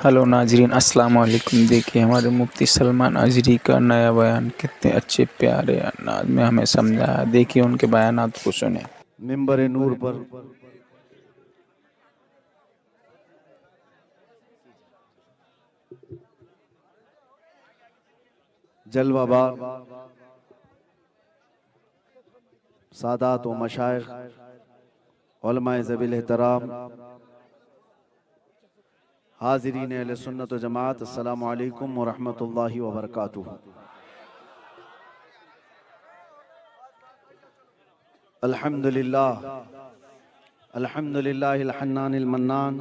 Hello नाजरीन, अस्सलाम वालेकुम। देखिए हमारे मुफ्ती सलमान अजरी का नया बयान कितने अच्छे प्यारे अंदाज में हमें समझाया। देखिए उनके बयानात को सुने। मिंबर नूर पर जलवाबार सादात व मशाइख उलमाए ज़वील एहतराम हाज़रीन अहले सुन्नत व जमात, अस्सलामु अलैकुम व रहमतुल्लाहि व बरकातुहू। अल्हम्दुलिल्लाह अल्हम्दुलिल्लाहिल हन्नानिल मन्नान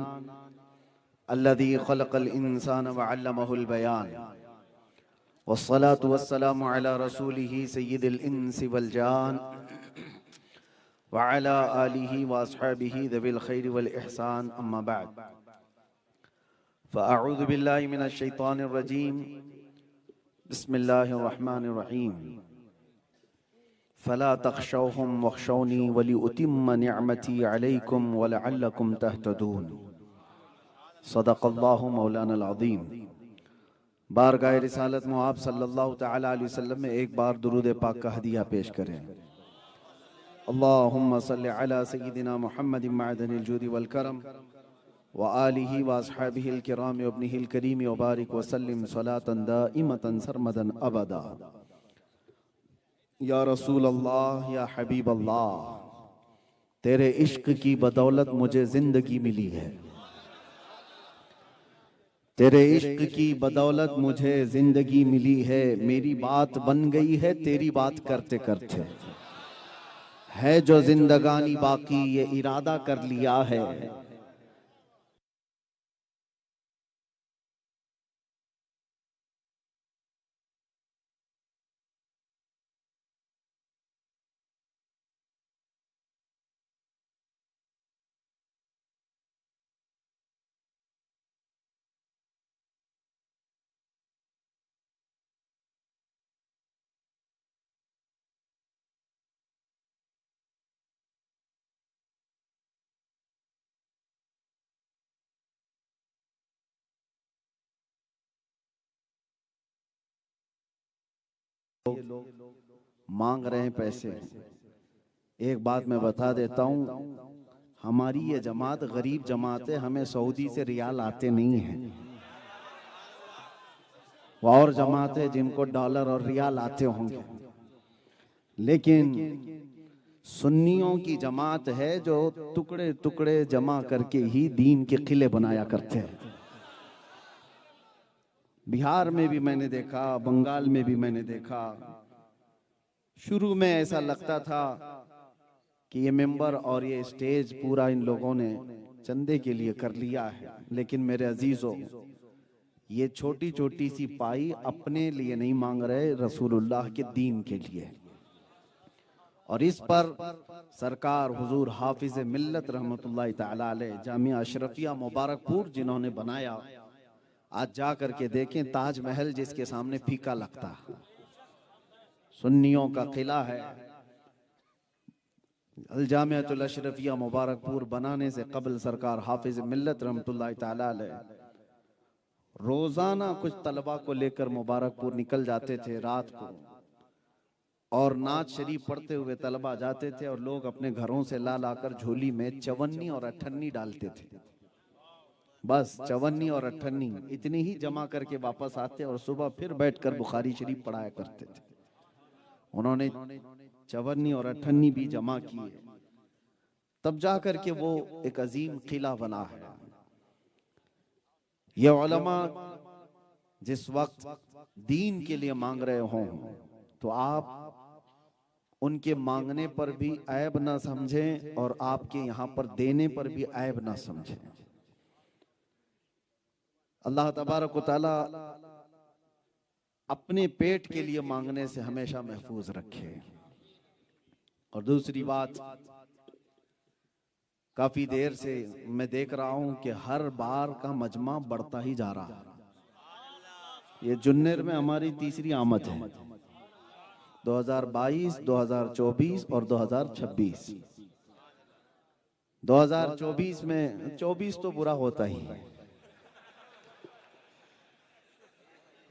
अल्लज़ी खलक़ल इंसान व अल्लमहुल बयान वस्सलातु वस्सलामु अला रसूलिही सय्यिदिल इंसि वल जान व अला आलिही व अस्हाबिही ज़विल खैरि वल इहसान, अम्मा बाद। फ़अऊज़ु बिल्लाहि मिनश शैतानिर रजीम, बिस्मिल्लाहिर रहमानिर रहीम। फ़ला तख़शौहुम वख़शौनी वलिउतिम्म निअमती अलैकुम वलअल्लकुम तहतदून। सदक़ल्लाहु मौलाना अज़ीम। बारगाह रिसालत में आप सल्लल्लाहु तआला अलैहि वसल्लम में एक बार दुरूद पाक का हदिया पेश करें। अल्लाहुम्मा सल्लि अला सय्यिदिना मुहम्मदिन मअदनिल जूदि वल करम व आलिही व अस्हाबिहिल किराम व इब्निहिल करीम व बारिक व सल्लिम सलातन दाइमतन सरमदन अबदा। या रसूल अल्लाह, या हबीब अल्लाह, तेरे इश्क की बदौलत मुझे जिंदगी मिली है। तेरे इश्क की बदौलत मुझे जिंदगी मिली है। मेरी बात बन गई है तेरी बात करते करते। है जो जिंदगानी बाकी ये इरादा कर लिया है। ये लोग मांग रहे हैं पैसे। एक बात मैं बता देता हूं, हमारी ये जमात गरीब जमात है। हमें सऊदी से रियाल आते नहीं हैं। वो और जमात है जिनको डॉलर और रियाल आते होंगे, लेकिन सुन्नियों की जमात है जो टुकड़े टुकड़े जमा करके ही दीन के किले बनाया करते हैं। बिहार में भी मैंने देखा, बंगाल में भी मैंने देखा। शुरू में ऐसा लगता था कि ये मेंबर और ये स्टेज पूरा इन लोगों ने चंदे के लिए कर लिया है, लेकिन मेरे अजीजों, ये छोटी छोटी सी पाई अपने लिए नहीं मांग रहे, रसूलुल्लाह के दीन के लिए। और इस पर सरकार हुजूर हाफिज मिल्लत रहमतुल्लाह तआला अलैह जामिया अशरफिया मुबारकपुर जिन्होंने बनाया, आज जा करके देखें, ताजमहल जिसके सामने फीका लगता है। सुन्नियों का किला है। अल जामियातुल अशरफिया मुबारकपुर बनाने से कबल सरकार हाफिज मिल्लत रहमतुल्लाह तआला अलैह रोजाना कुछ तलबा को लेकर मुबारकपुर निकल जाते थे रात को, और नात शरीफ पढ़ते हुए तलबा जाते थे और लोग अपने घरों से ला लाकर झोली में चवन्नी और अठन्नी डालते थे। बस चवन्नी और अठन्नी इतनी ही जमा करके वापस आते और सुबह फिर बैठकर बुखारी शरीफ पढ़ाया करते थे। उन्होंने चवन्नी और अठन्नी भी जमा किए, तब जाकर के वो एक अजीम किला बना है। ये उलमा जिस वक्त दीन के लिए मांग रहे हों, तो आप उनके मांगने पर भी ऐब ना समझें और आपके यहां पर देने पर भी ऐब ना समझें। अल्लाह तबारक व तआला अपने पेट के लिए मांगने से हमेशा महफूज रखे। और दूसरी बात, काफी देर से मैं देख रहा हूं कि हर बार का मजमा बढ़ता ही जा रहा है। ये जुन्नेर में हमारी तीसरी आमद है, 2022, 2024 और 2026। 2024 में 24 तो बुरा होता ही है,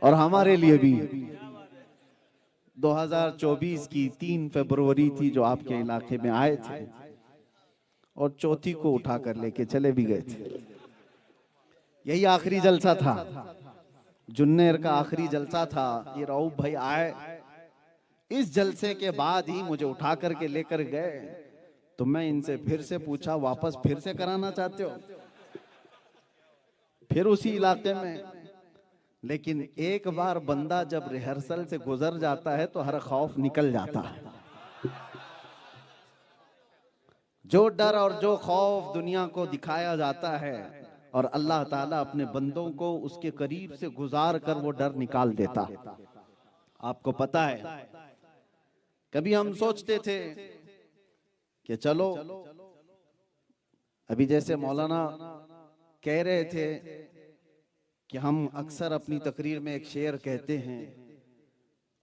और हमारे लिए भी 2024 की 3 फरवरी थी जो आपके इलाके में आए थे और चौथी को उठा कर लेके चले भी गए थे। यही आखिरी जलसा था, जुन्नेर का आखिरी जलसा था। ये रऊफ भाई आए, इस जलसे के बाद ही मुझे उठा करके लेकर गए। तो मैं इनसे फिर से पूछा, वापस फिर से कराना चाहते हो? फिर उसी इलाके में। लेकिन एक बार बंदा जब रिहर्सल से गुजर जाता है तो हर खौफ निकल जाता है। जो डर और जो खौफ दुनिया को दिखाया जाता है और अल्लाह ताला अपने बंदों को उसके करीब से गुजार कर वो डर निकाल देता। आपको पता है, कभी हम सोचते थे कि चलो, अभी जैसे मौलाना कह रहे थे कि हम अक्सर अपनी तकरीर में एक शेर कहते हैं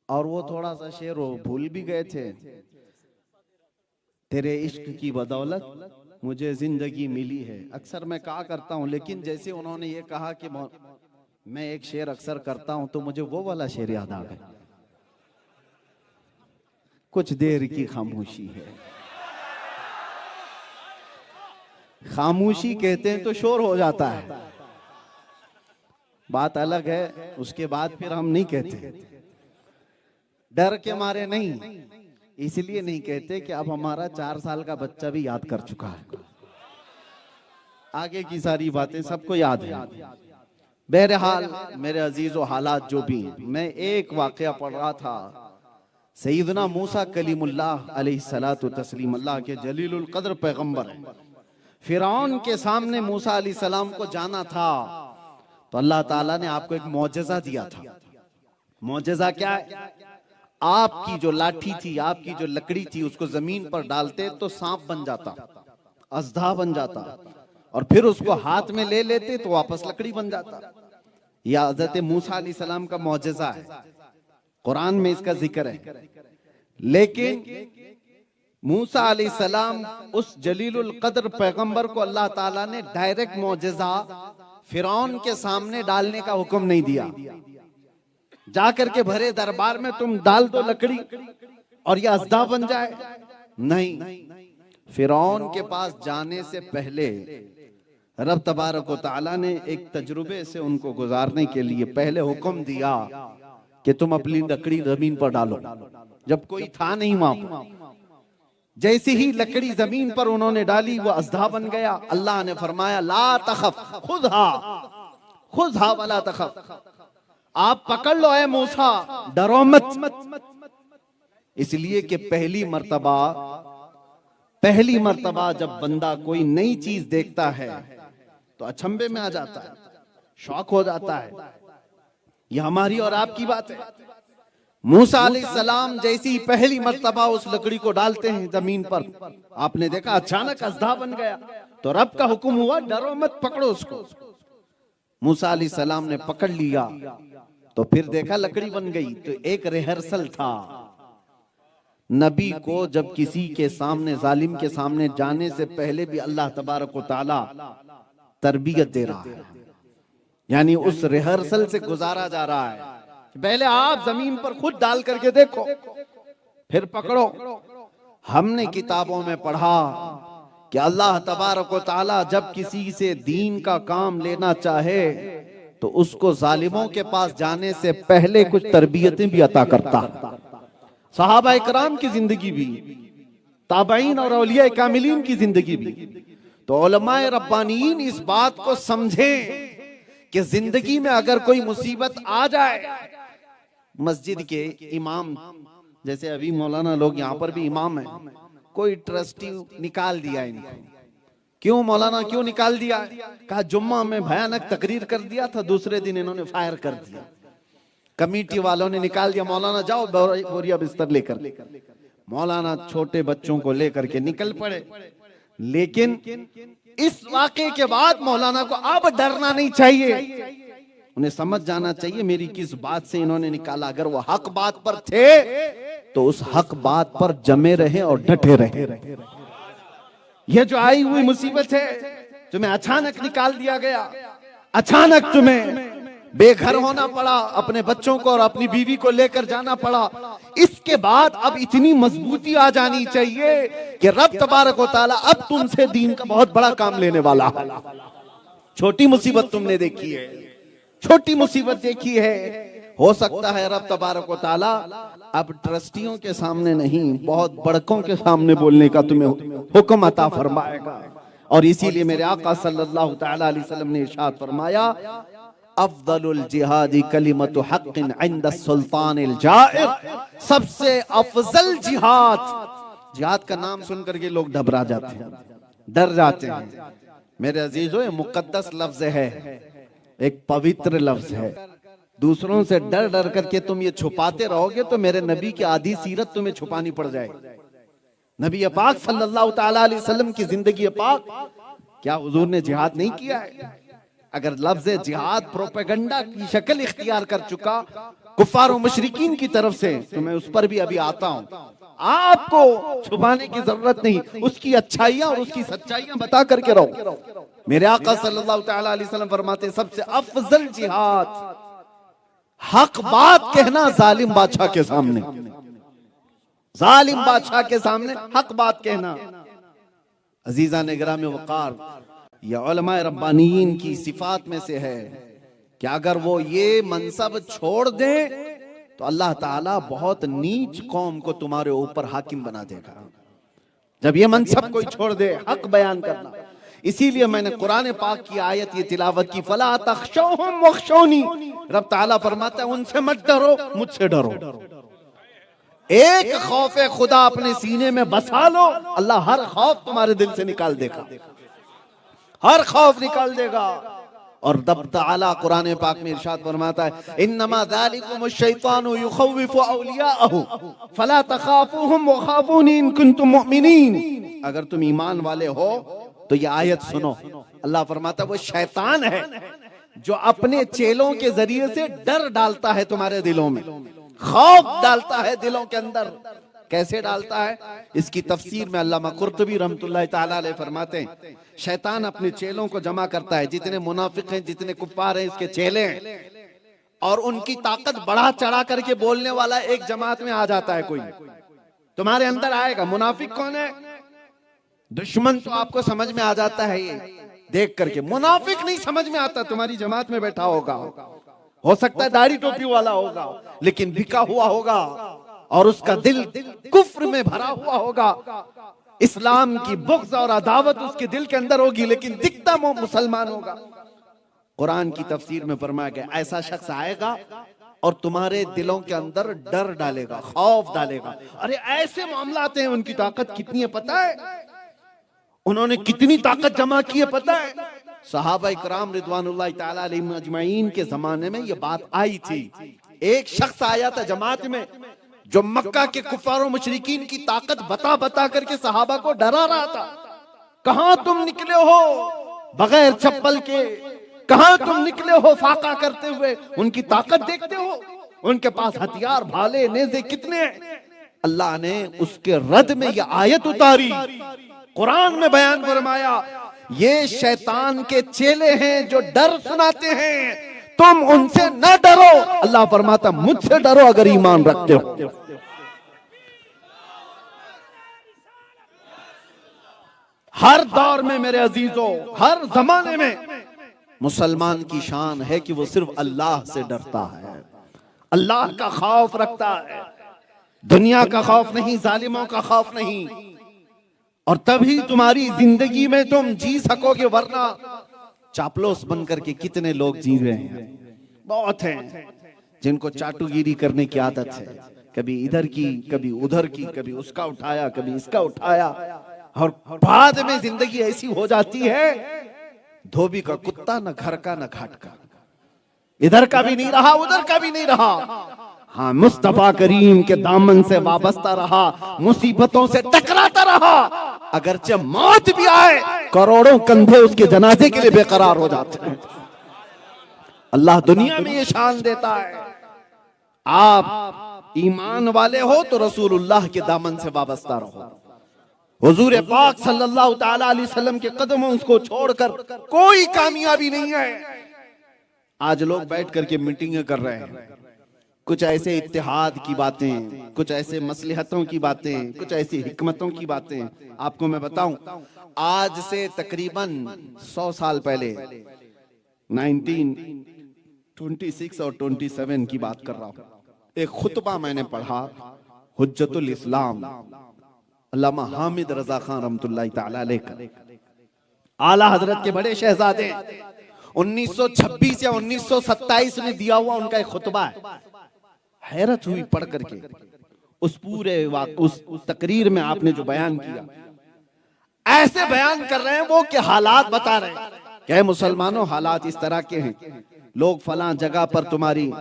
और वो थोड़ा सा शेर वो भूल भी गए थे। तेरे इश्क की बदौलत मुझे जिंदगी मिली है। अक्सर मैं कहा करता हूं, लेकिन जैसे उन्होंने ये कहा कि मैं एक शेर अक्सर करता हूं तो मुझे वो वाला शेर याद आ गया, कुछ देर की खामोशी है। खामोशी कहते हैं तो शोर हो जाता है, बात अलग है। उसके बाद फिर हम नहीं कहते, डर के मारे नहीं, इसलिए नहीं कहते कि अब हमारा 4 साल का बच्चा भी याद कर चुका है, आगे की सारी बातें सबको याद है। बहरहाल मेरे अजीजों, हालात जो भी, मैं एक वाकया पढ़ रहा था। सैयदना मूसा कलीमुल्लाह अलैहिस्सलातु तस्लीम, अल्लाह के जलीलुल कद्र पैगंबर हैं। फिरौन के सामने मूसा अलैहिस्सलाम को जाना था तो अल्लाह ताला ने आपको एक मौजज़ा दिया था। मौजज़ा क्या है? आपकी जो लाठी थी, आपकी जो लकड़ी थी, उसको जमीन पर डालते तो सांप बन जाता, अजदा बन जाता, और फिर उसको हाथ में ले लेते तो वापस लकड़ी बन जाता। यह हज़रत मूसा अलैहिस्सलाम का मौजज़ा है, कुरान में इसका जिक्र है। लेकिन मूसा अलैहिस्सलाम उस जलीलुल कद्र पैगंबर को अल्लाह ताला ने डायरेक्ट मौजज़ा फिरौन के सामने डालने का हुक्म नहीं दिया। जाकर के भरे दरबार में तुम डाल दो लकड़ी और ये अज़दा बन जाए, नहीं। फिरौन के पास जाने से पहले रब तबारक व तआला ने एक तजुर्बे से उनको गुजारने के लिए पहले हुक्म दिया कि तुम अपनी लकड़ी जमीन पर डालो। जब कोई था नहीं वहां, जैसे ही लकड़ी जमीन पर उन्होंने डाली वो अज़दा बन गया। अल्लाह ने फरमाया, ला तखफ खुदहा वला तखफ, आप पकड़ लो ए मूसा, डरो मत। इसलिए कि पहली मर्तबा जब बंदा कोई नई चीज देखता है तो अचंभे में आ जाता है, शौक हो जाता है। यह हमारी और आपकी बात है। मूसा अलैहिस्सलाम जैसी पहली मर्तबा उस लकड़ी को डालते हैं जमीन पर, आपने देखा अचानक अज़दा बन गया। तो रब का हुक्म हुआ, डरो मत, पकड़ो उसको। मूसा अलैहिस्सलाम ने पकड़ लिया तो फिर देखा लकड़ी बन गई। तो एक रिहर्सल था, नबी को जब किसी के सामने, जालिम के सामने जाने से पहले भी अल्लाह तबारक व तआला तरबियत दे रहा है, यानी उस रिहर्सल से गुजारा जा रहा है। पहले आप जमीन पर खुद डाल करके देखो, फिर पकड़ो। हमने किताबों में पढ़ा कि अल्लाह तबारक व तआला जब किसी से दीन का काम लेना चाहे तो उसको जालिमों के पास जाने से पहले कुछ तरबियतें भी अता करता। सहाबा इकराम की जिंदगी भी, ताबईन और औलिया कामिलीन की जिंदगी भी। तो उलमाए रब्बानीन इस बात को समझें कि जिंदगी में अगर कोई मुसीबत आ जाए, मस्जिद के इमाम, जैसे अभी मौलाना लोग यहाँ पर भी इमाम है, कोई ट्रस्टी निकाल दिया इनको। क्यों मौलाना, क्यों निकाल दिया? कहा जुम्मा में भयानक तकरीर कर दिया था, दूसरे दिन इन्होंने फायर कर दिया, कमेटी वालों ने निकाल दिया। मौलाना जाओ बोरिया बिस्तर लेकर। मौलाना छोटे बच्चों को लेकर के निकल पड़े। लेकिन इस वाक़े के बाद मौलाना को अब डरना नहीं चाहिए, उन्हें समझ जाना चाहिए मेरी किस बात से इन्होंने निकाला। अगर वो हक बात पर थे तो उस हक बात पर जमे रहे और डटे रहे। यह जो आई हुई मुसीबत है, तुम्हें अचानक निकाल दिया गया, अचानक तुम्हें बेघर होना पड़ा, अपने बच्चों को और अपनी बीवी को लेकर जाना पड़ा। इसके बाद अब इतनी मजबूती आ जानी चाहिए कि रब तबारक व तआला अब तुमसे दीन का बहुत बड़ा काम लेने वाला है। छोटी मुसीबत तुमने देखी है, छोटी मुसीबत देखी है, हो सकता है रब तबारक व तआला अब ट्रस्टियों के सामने नहीं, बहुत बड़कों के सामने बोलने का तुम्हें हुक्म अता फरमाएगा। और इसीलिए मेरे आका सल्लल्लाहु तआला अलैहि वसल्लम ने इरशाद फरमाया, अफदलुल जिहादी कलिमतु हक़्क़िन इंद सुल्तानिल जाइर, सबसे अफजल जिहाद, जिहाद का नाम सुनकर के लोग घबरा जाते हैं, डर जाते हैं। मेरे अजीजों, ये मुकद्दस लफ्ज है, एक पवित्र लफ्ज है। दूसरों से डर डर करके तुम ये छुपाते रहोगे तो मेरे नबी की आधी सीरत तुम्हें छुपानी पड़ जाएगी। नबी पाक सल्लल्लाहु तआला अलैहि वसल्लम की जिंदगी पाक, क्या हुजूर ने जिहाद नहीं किया है? अगर लफ्ज जिहाद प्रोपेगेंडा की शक्ल इख्तियार कर चुका कुफ्फार और मुशरिकीन की तरफ से, तो मैं उस पर भी अभी आता हूं। आपको छुपाने की जरूरत नहीं, उसकी अच्छाइयां और उसकी सच्चाइयां बता करके रहो। मेरे आका सल्लल्लाहु तआला अलैहि वसल्लम फरमाते, सबसे अफजल जिहाद हक बात कहना जालिम बादशाह के सामने, जालिम बादशाह के सामने हक बात कहना। अजीजा ने गिरामी वकार, यह उलमाए रब्बानियीन की सिफात में से है कि अगर वो ये मनसब छोड़ दें तो अल्लाह ताला बहुत नीच कौम को तुम्हारे ऊपर हाकिम बना देगा। जब ये मनसब कोई छोड़ दे, हक बयान करना। इसीलिए मैंने कुरान पाक की आयत ये तिलावत की, फला तख्शौहुम वख्शौनी, रब ताला फरमाता है उनसे मत डरो, मुझसे डरो। एक खौफ खुदा अपने सीने में बसा लो, अल्लाह हर खौफ तुम्हारे दिल से निकाल देगा, हर खौफ निकाल देगा। और रब ताला कुरान पाक में इरशाद फरमाता है, इन्नमा ज़ालिकुमुश शैतानु युखव्विफु औलियाअहु फला तखाफूहुम वखाफूनी इन कुंतुम मुमिनीन। अगर तुम ईमान वाले हो तो ये आयत सुनो। अल्लाह फरमाता है वो शैतान है जो अपने चेलों के जरिए से डर डालता है तुम्हारे दिलों में, खौफ डालता है दिलों के अंदर। कैसे डालता है? इसकी तफसीर में अल्लामा कुर्तुबी रहमतुल्लाह ताला अलैह फरमाते हैं, शैतान अपने चेलों को जमा करता है, जितने मुनाफिक हैं, जितने कुफ्फार हैं, इसके चेले हैं, और उनकी ताकत बढ़ा चढ़ा करके बोलने वाला एक जमात में आ जाता है। कोई तुम्हारे अंदर आएगा, मुनाफिक कौन है? दुश्मन तो आपको समझ में आ जाता है ये देख करके, मुनाफिक नहीं समझ में आता। तुम्हारी जमात में बैठा होगा, हो सकता है दाढ़ी टोपी वाला होगा, लेकिन बिका हुआ होगा और उसका दिल कुफ्र में भरा हुआ होगा, इस्लाम की बुग़्ज़ और अदावत उसके दिल के अंदर होगी, लेकिन दिखता वो मुसलमान होगा। कुरान की तफसीर में फरमाया गया, ऐसा शख्स आएगा और तुम्हारे दिलों के अंदर डर डालेगा, खौफ डालेगा। अरे ऐसे मामलात हैं, उनकी ताकत कितनी है पता है? उन्होंने कितनी ताकत जमा की है पता है? सहाबा इकराम रिदवानुल्लाह ताला अलैहिम अजमईन के जमाने में ये बात आई थी। एक शख्स आया था जमात में जो मक्का के कुफ्फार और मुशरिकीन की ताकत बता बता करके सहाबा को डरा रहा था। कहां तुम निकले हो बगैर चप्पल के, कहां तुम निकले हो फाका करते हुए? उनकी ताकत देखते हो, उनके पास हथियार, भाले, नेज़े कितने हैं। अल्लाह ने उसके रद में यह आयत उतारी, कुरान में बयान फरमाया, ये शैतान के चेले हैं जो डर सुनाते हैं, तुम उनसे न डरो। अल्लाह फरमाता मुझसे डरो अगर ईमान रखते हो। हर दौर में मेरे अजीजों, हर जमाने में मुसलमान की शान है कि वो सिर्फ अल्लाह से डरता है, अल्लाह का खौफ रखता है, दुनिया का खौफ नहीं, जालिमों का खौफ नहीं। और तभी तुम्हारी जिंदगी में तुम जी सकोगे, वरना चापलूस बन करके कितने लोग जी रहे हैं। बहुत हैं जिनको चाटुगिरी करने की आदत है, कभी इधर की, कभी उधर की, कभी उसका उठाया, कभी इसका उठाया, और बाद में जिंदगी ऐसी हो जाती है, धोबी का कुत्ता, न घर का न घाट का, इधर का भी नहीं रहा, उधर का भी नहीं रहा। हाँ, मुस्तफा करीम के दामन से वाबस्ता रहा, मुसीबतों से टकराता रहा, अगरचे मौत भी आए, करोड़ों कंधे उसके जनाजे के लिए बेकरार हो जाते हैं। अल्लाह दुनिया में ये शान देता है। आप ईमान वाले हो तो रसूलुल्लाह के दामन से वाबस्ता रहो, हुजूर पाक सल्लल्लाहु ताला अलैहि वसल्लम के कदमों को छोड़कर कोई कामयाबी नहीं है। आज लोग बैठ करके मीटिंगें कर रहे हैं, कुछ ऐसे इत्तेहाद की बातें, कुछ ऐसे मसलहतों की बातें, कुछ ऐसी हिकमतों की बातें। आपको मैं बताऊं, आज से तकरीबन 100 साल पहले 1926 और 27 की बात कर रहा हूं, एक खुतबा मैंने पढ़ा, हुज्जतुल इस्लाम अल्लामा हामिद रजा खान रहमतुल्लाहि तआला अलैह का, आला हजरत के बड़े शहजादे, 1926 या 1927 में दिया हुआ उनका एक खुतबा है। हैरत हुई पढ़ करके उस पूरे उस तकरीर में आपने जो बयान किया, ऐसे बयान कर रहे हैं वो कि हालात बता रहे हैं कि मुसलमानों हालात इस तरह के हैं, लोग फलां जगह पर तुम्हारी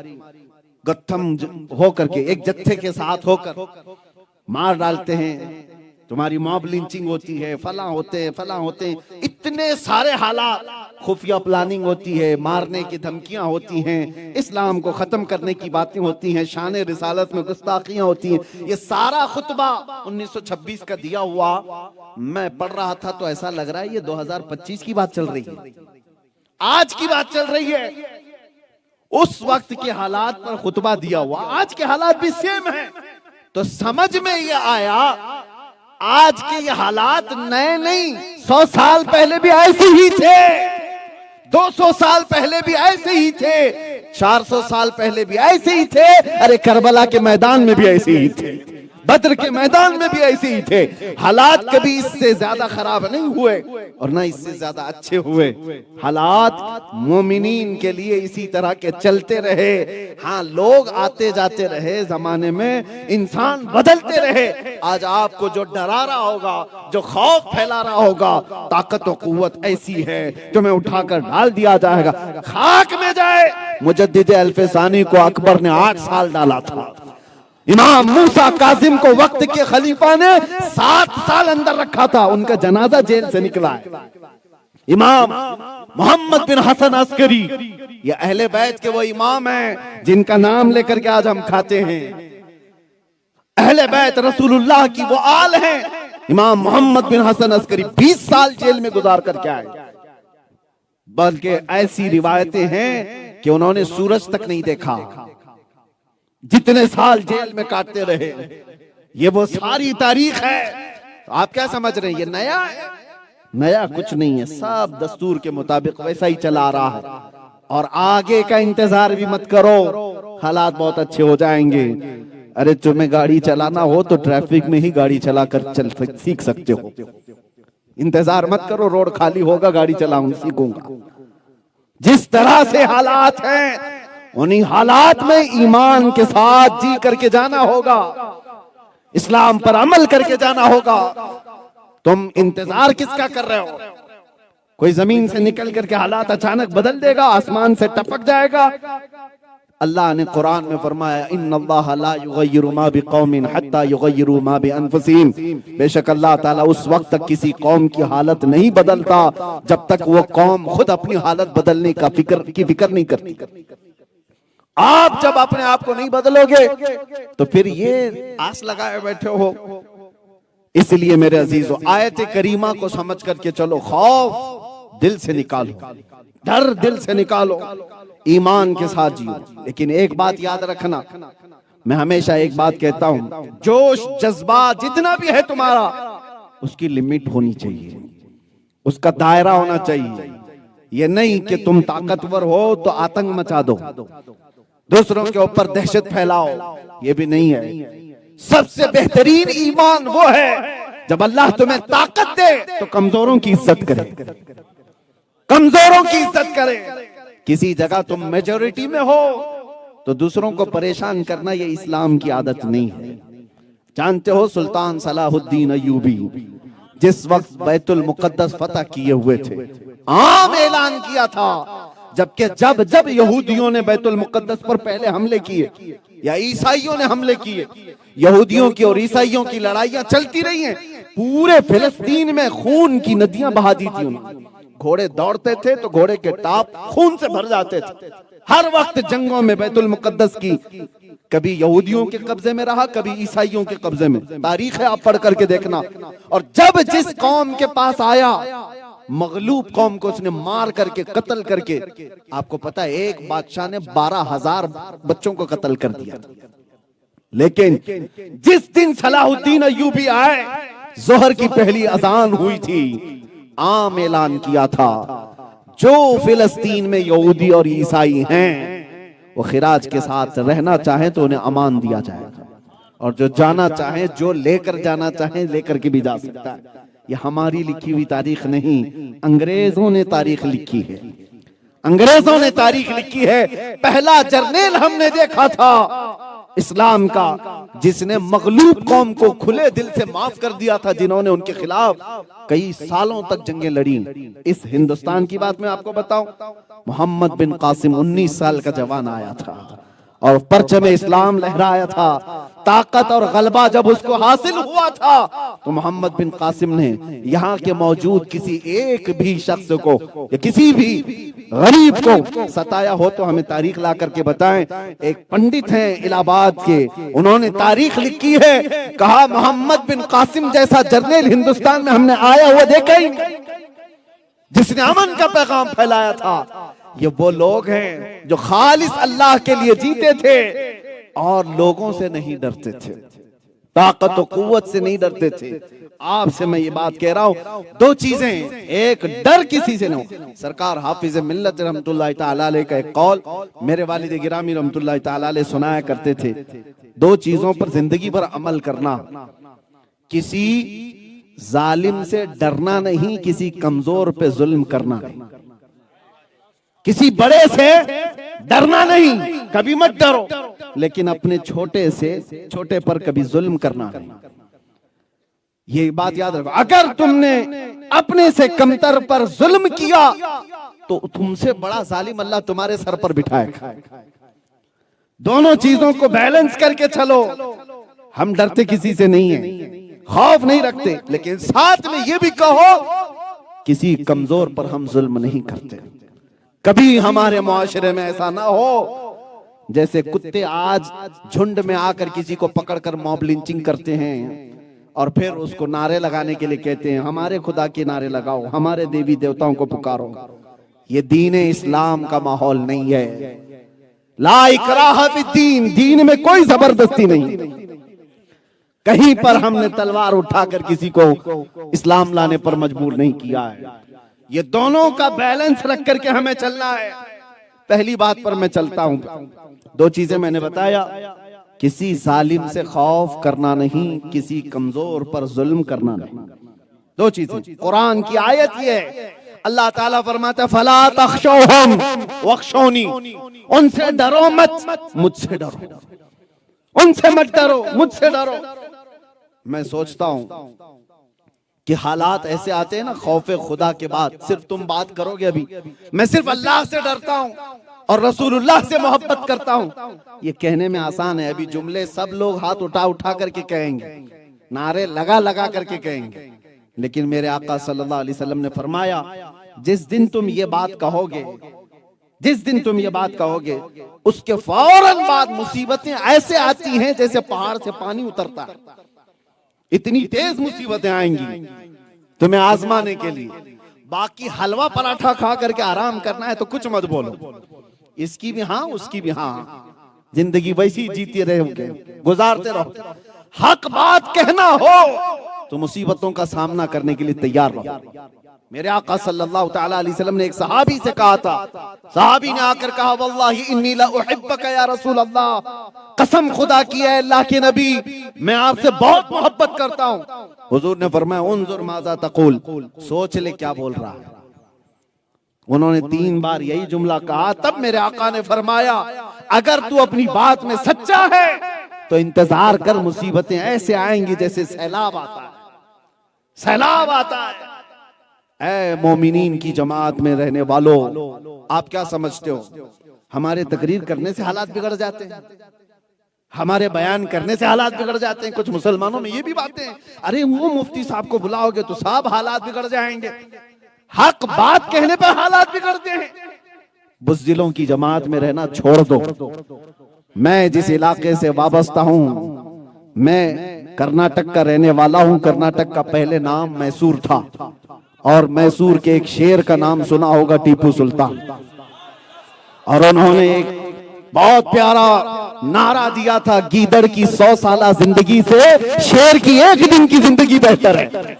गत्थम होकर के एक जत्थे के साथ होकर मार डालते हैं, तुम्हारी मॉब लिंचिंग होती है, फला होते हैं, फला होते हैं, इतने सारे हालात, खुफिया प्लानिंग होती है, मारने की धमकियां होती हैं, इस्लाम को खत्म करने की बातें होती हैं, शान रिसालत में गुस्ताखियां होती हैं। ये सारा खुतबा 1926 का दिया हुआ मैं पढ़ रहा था तो ऐसा लग रहा है ये 2025 की बात चल रही है, आज की बात चल रही है। उस वक्त के हालात पर खुतबा दिया हुआ, आज के हालात भी सेम है। तो समझ में ये आया आज के ये हालात नए नहीं, 100 साल पहले भी ऐसे ही थे, 200 साल पहले भी ऐसे ही थे, 400 साल पहले भी ऐसे ही थे, अरे करबला के मैदान में भी ऐसे ही थे, बद्र के मैदान में भी ऐसे ही थे। हालात कभी इससे ज्यादा खराब नहीं हुए और ना इससे ज्यादा अच्छे हुए। हालात मोमिनीन के लिए इसी तरह के चलते रहे। हाँ, लोग आते जाते रहे, जमाने में इंसान बदलते रहे। आज आपको जो डरा रहा होगा, जो खौफ फैला रहा होगा, ताकत और कुव्वत ऐसी है जो मैं उठाकर डाल दिया जाएगा, खाक में जाए। मुजद्दिद अल्फसानी को अकबर ने 8 साल डाला था, इमाम मूसा काजिम को वक्त के खलीफा ने 7 साल अंदर रखा था, उनका जनाजा जेल से निकला है। इमाम मोहम्मद बिन हसन अस्करी, ये अहले बैत के वो इमाम हैं जिनका नाम लेकर के आज हम खाते हैं। अहले बैत रसूलुल्लाह की वो आल हैं। इमाम मोहम्मद बिन हसन अस्करी 20 साल जेल में गुजार करके आए, बल्कि ऐसी रिवायतें हैं कि उन्होंने सूरज तक नहीं देखा, जितने साल जेल में काटते रहे। ये वो सारी तारीख है। तो आप क्या समझ रहे हैं ये नया है? नया कुछ नहीं है, सब दस्तूर के मुताबिक वैसा ही चला आ रहा है। और आगे का इंतजार भी मत करो, हालात बहुत अच्छे हो जाएंगे। अरे तुम्हें गाड़ी चलाना हो तो ट्रैफिक में ही गाड़ी चलाकर सीख सकते हो, इंतजार मत करो रोड खाली होगा गाड़ी चलाऊंगा सीखूंगा। जिस तरह से हालात हैं उन्हीं हालात में ईमान के साथ जी करके जाना होगा, इस्लाम पर अमल करके जाना होगा। तुम इंतजार किसका कर रहे हो? कोई जमीन से निकल करके हालात अचानक बदल देगा, आसमान से टपक जाएगा। अल्लाह ने कुरान में फरमाया, इन्नल्लाह ला युगय्यिरु मा बिकौमिन हत्ता युगय्यिरु मा बिअनफुसिहिम, बेशक अल्लाह ताला उस वक्त तक किसी कौम की हालत नहीं बदलता जब तक वो कौम खुद अपनी हालत बदलने का फिक्र नहीं करती। आप जब अपने आप को नहीं बदलोगे तो फिर ये आस लगाए बैठे हो। इसलिए मेरे अजीजों, आयत करीमा को समझ करके चलो, खौफ दिल से निकालो, डर दिल से निकालो, ईमान के साथ जियो। लेकिन एक बात याद रखना, मैं हमेशा एक बात कहता हूं, जोश जज्बा जितना भी है तुम्हारा, उसकी लिमिट होनी चाहिए, उसका दायरा होना चाहिए। ये नहीं कि तुम ताकतवर हो तो आतंक मचा दो, दूसरों के ऊपर दहशत फैलाओ, ये भी नहीं है। सबसे बेहतरीन ईमान वो है जब अल्लाह तुम्हें ताकत दे तो कमजोरों की इज्जत करे, कमजोरों की इज्जत करे। किसी जगह तुम मेजॉरिटी में हो तो दूसरों को परेशान करना ये इस्लाम की आदत नहीं है। जानते हो सुल्तान सलाहुद्दीन अय्यूबी जिस वक्त बैतुल मुकद्दस फतह किए हुए थे, आम ऐलान किया था, जबकि जब जब यहूदियों ने बैतुल मुकद्दस पर पहले हमले किए या ईसाइयों ने हमले किए, यहूदियों की और ईसाइयों की लड़ाइयां चलती रही हैं, पूरे फिलिस्तीन में खून की नदियां बहा दी थी उन्होंने। घोड़े दौड़ते थे तो घोड़े के टाप खून से भर जाते थे। हर वक्त जंगों में बैतुल मुकद्दस की कभी यहूदियों के कब्जे में रहा, कभी ईसाइयों के कब्जे में। तारीख है, आप पढ़ करके देखना। और जब जिस कौम के पास आया मगलूब कौम को उसने मार करके कत्ल करके, आपको पता है एक बादशाह ने 12,000 बच्चों को कत्ल कर दिया। लेकिन जिस दिन सलाहुद्दीन अय्यूबी आए, जोहर की पहली अजान हुई थी, आम ऐलान किया था जो फिलिस्तीन में यहूदी और ईसाई हैं वो खिराज के साथ रहना चाहे तो उन्हें अमान दिया जाएगा, और जो जाना चाहे, जो लेकर जाना चाहे लेकर के भी जा सकता है। ये हमारी लिखी हुई तारीख नहीं, अंग्रेजों ने तारीख लिखी है। अंग्रेजों ने तारीख लिखी है। पहला जर्नैल हमने देखा था इस्लाम का जिसने मगलूब कौम को खुले दिल से माफ कर दिया था, जिन्होंने उनके खिलाफ कई सालों तक जंगें लड़ी। इस हिंदुस्तान की बात मैं आपको बताऊं, मोहम्मद बिन कासिम 19 साल का जवान आया था और परचम इस्लाम लहराया था। ताकत और गलबा जब उसको हासिल हुआ था तो मोहम्मद बिन कासिम ने यहाँ के मौजूद किसी एक भी शख्स को या किसी भी गरीब को सताया हो तो हमें तारीख ला करके बताएं। एक पंडित हैं इलाहाबाद के, उन्होंने तारीख लिखी है, कहा मोहम्मद बिन कासिम जैसा जर्नैल हिंदुस्तान में हमने आया हुआ देखा ही नहीं, जिसने अमन का पैगाम फैलाया था। ये वो लोग हैं जो खालिस अल्लाह के लिए जीते थे और लोगों से नहीं डरते थे, ताकत और कुव्वत से नहीं डरते थे। आपसे मैं ये बात कह रहा हूं, दो चीजें, एक डर किसी से न हो। सरकार हाफिज मिल्लत रहमतुल्लाह ताला अलैह का एक कौल मेरे वालिद गिरामी रहमतुल्लाह ताला अलैह सुनाया करते थे, दो चीजों पर जिंदगी भर अमल करना, किसी जालिम से डरना नहीं, किसी कमजोर पे जुल्म करना नहीं। किसी बड़े से डरना नहीं, कभी मत डरो, लेकिन अपने छोटे से छोटे पर कभी जुल्म करना नहीं। ये बात याद रखो, अगर तुमने अपने से कमतर पर जुल्म किया तो तुमसे बड़ा जालिम अल्लाह तुम्हारे सर पर बिठाएगा। दोनों चीजों को बैलेंस करके चलो। हम डरते किसी से नहीं है, खौफ नहीं रखते, लेकिन साथ में ये भी कहो किसी कमजोर पर हम जुल्म नहीं करते। कभी हमारे मुआशरे में ऐसा ना हो जैसे कुत्ते आज झुंड में आकर किसी को पकड़कर मॉब लिंचिंग करते हैं और फिर उसको नारे लगाने के लिए कहते हैं हमारे खुदा के नारे लगाओ, हमारे देवी देवताओं को पुकारो। ये दीन इस्लाम का माहौल नहीं है। ला इकराह फिद्दीन, दीन में कोई जबरदस्ती नहीं। कहीं पर हमने तलवार उठाकर किसी को इस्लाम लाने पर मजबूर नहीं किया है। ये दोनों का बैलेंस रख करके हमें चलना है। पहली बात पर मैं चलता हूं, दो चीजें मैंने बताया, किसी जालिम से खौफ करना नहीं, किसी कमजोर पर जुल्म करना नहीं। दो चीजें, कुरान की आयत ये है, अल्लाह ताला फरमाता है फला तख्शौहुम वख्शौनी, उनसे डरो मत, मुझसे डरो। उनसे मत डरो, मुझसे डरो। मैं सोचता हूं कि हालात ऐसे आते हैं ना, खौफे खुदा के बाद सिर्फ तुम बात करोगे, अभी मैं सिर्फ अल्लाह से डरता हूं और रसूलुल्लाह से मोहब्बत करता हूं, ये कहने में आसान है। अभी जुमले सब लोग हाथ उठा उठा करके कहेंगे, नारे लगा लगा करके कहेंगे, लेकिन मेरे आका सल्लल्लाहु अलैहि वसल्लम ने फरमाया जिस दिन तुम ये बात कहोगे, जिस दिन तुम ये बात कहोगे, उसके फौरन बाद मुसीबतें ऐसे आती हैं जैसे पहाड़ से पानी उतरता है। इतनी तेज मुसीबतें आएंगी तुम्हें आजमाने के लिए। बाकी हलवा पराठा खा करके आराम करना है तो कुछ मत बोलो, इसकी भी हाँ उसकी भी हाँ, जिंदगी वैसी जीते रहोगे, गुजारते रहो। हक बात कहना हो तो मुसीबतों का सामना करने के लिए तैयार रहो। मेरे आका सल्लल्लाहु ताला अलैहि वसल्लम ने एक सहाबी से कहा था, सहाबी ने आकर कहा वल्लाही इन्नी ला उहिब्बका या रसूल अल्लाह, कसम खुदा की है अल्लाह के नबी, मैं आपसे बहुत मोहब्बत करता हूँ। हुजूर ने फरमाया उन्जुर माज़ा तक़ूल, सोच ले क्या बोल रहा है। उन्होंने 3 बार यही जुमला कहा, तब मेरे आका ने फरमाया अगर तू अपनी बात में सच्चा है तो इंतजार कर, मुसीबतें ऐसे आएंगी जैसे सैलाब आता है, सैलाब आता है। ऐ मोमिनीन की जमात में रहने वालों, आप क्या समझते हो हमारे तकरीर करने से हालात बिगड़ जाते हैं, हमारे बयान करने से हालात बिगड़ जाते हैं? कुछ मुसलमानों में ये भी बातें हैं, अरे वो मुफ्ती साहब को बुलाओगे तो सब हालात बिगड़ जाएंगे। हक बात कहने पर हालात बिगड़ते हैं। बुज़दिलों की जमात में रहना छोड़ दो। मैं जिस इलाके से वाबस्ता हूं, मैं कर्नाटक का रहने वाला हूं। कर्नाटक का पहले नाम मैसूर था और मैसूर के एक शेर का नाम सुना होगा, टीपू सुल्तान। और उन्होंने एक बहुत प्यारा नारा दिया था, गीदड़ की 100 साला जिंदगी से शेर की एक दिन की जिंदगी बेहतर है।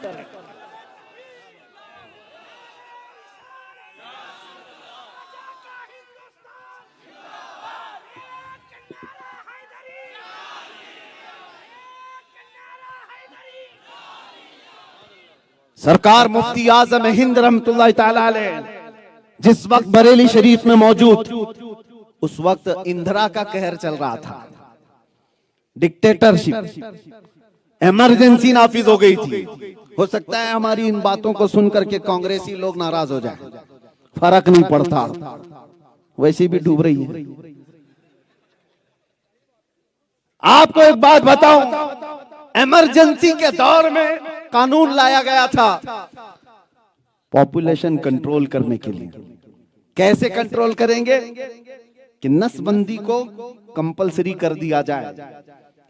सरकार मुफ्ती आजम हिंद रहमतुल्लाह ताला अलैह जिस वक्त बरेली शरीफ में मौजूद, उस वक्त इंदिरा का कहर चल रहा था, डिक्टेटरशिप, इमरजेंसी नाफिज हो गई थी। हो सकता है हमारी इन बातों को सुनकर के कांग्रेसी लोग नाराज हो जाए, फर्क नहीं पड़ता, वैसे भी डूब रही है। आपको एक बात बताऊं, इमरजेंसी के दौर में कानून लाया गया था पॉपुलेशन कंट्रोल करने के लिए। कैसे कंट्रोल करेंगे कि नसबंदी को कंपलसरी कर दिया जाए,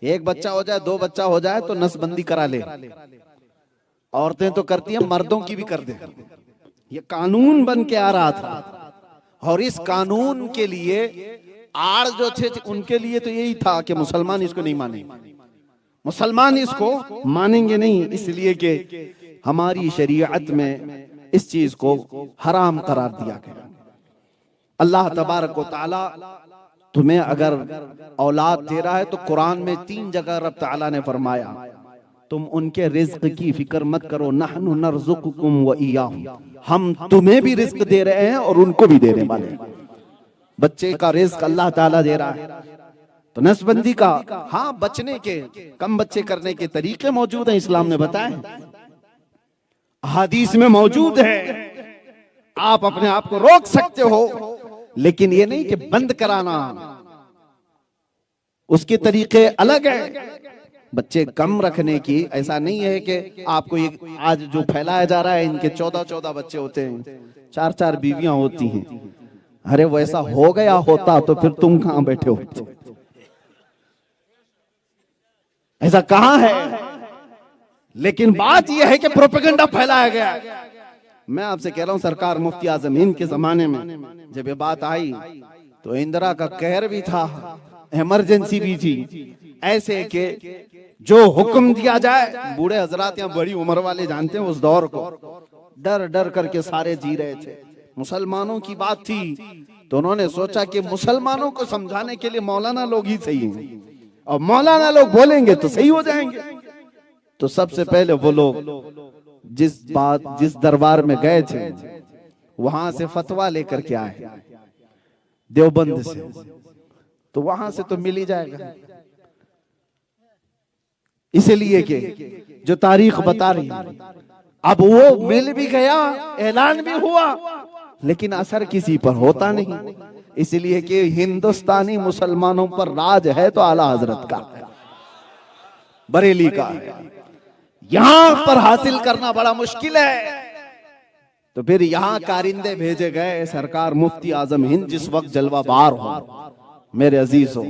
एक बच्चा हो जाए, 2 बच्चा हो जाए तो नसबंदी करा ले। औरतें तो करती हैं, मर्दों की भी कर दे। ये कानून बन के आ रहा था, और इस कानून के लिए आड़ जो थे उनके लिए तो यही था कि मुसलमान इसको नहीं मानेंगे, मुसलमान इसको मानेंगे नहीं, इसलिए कि हमारी शरीयत में इस चीज को हराम करार दिया गया। अल्लाह तबारक व तआला तुम्हें अगर औलाद दे रहा है तो कुरान में 3 जगह रब तआला ने फरमाया, तुम उनके रिज्क की फिक्र मत करो, नहनु नरज़ुकुकुम व इय्याहुम, हम तुम्हें भी रिज्क दे रहे हैं और उनको भी देने वाले। बच्चे का रिज्क अल्लाह ताला दे रहा है। तो नसबंदी का, हाँ, बचने के, कम बच्चे करने के तरीके मौजूद हैं, इस्लाम ने बताए, हदीस में मौजूद है। आप अपने आप को रोक सकते हो, लेकिन ये नहीं कि बंद कराना, उसके तरीके अलग है। बच्चे कम रखने की ऐसा नहीं है कि आपको ये आज जो फैलाया जा रहा है, इनके 14-14 बच्चे होते हैं, 4-4 बीवियां होती हैं। अरे वैसा हो गया होता तो फिर तुम कहां बैठे होते? ऐसा कहां है? लेकिन बात यह है कि प्रोपेगेंडा फैलाया गया। मैं आपसे कह रहा हूं, सरकार मुफ्ती आजम हिंद के जमाने में जब ये बात आई तो इंदिरा का कहर भी था, इमरजेंसी भी थी, ऐसे कि जो हुक्म दिया जाए, बूढ़े हजरात या बड़ी उम्र वाले जानते हैं उस दौर को, डर डर करके सारे जी रहे थे। मुसलमानों की बात थी तो उन्होंने सोचा कि मुसलमानों को समझाने के लिए मौलाना लोग ही सही हैं, और मौलाना लोग बोलेंगे तो सही हो जाएंगे। तो सबसे पहले वो लोग जिस दरबार में गए थे वहां से फतवा लेकर के आए, देवबंद से, तो वहां से तो मिल ही जाएगा, इसलिए कि जो तारीख बता रही है। अब वो मिल भी गया, ऐलान भी हुआ, लेकिन असर किसी पर होता नहीं, इसलिए कि हिंदुस्तानी मुसलमानों पर राज है तो आला हजरत का, बरेली का है, यहां पर हासिल करना बड़ा मुश्किल है। तो फिर यहां कारिंदे भेजे गए, सरकार मुफ्ती आजम हिंद जिस वक्त जलवा बार हो, मेरे अजीज हो,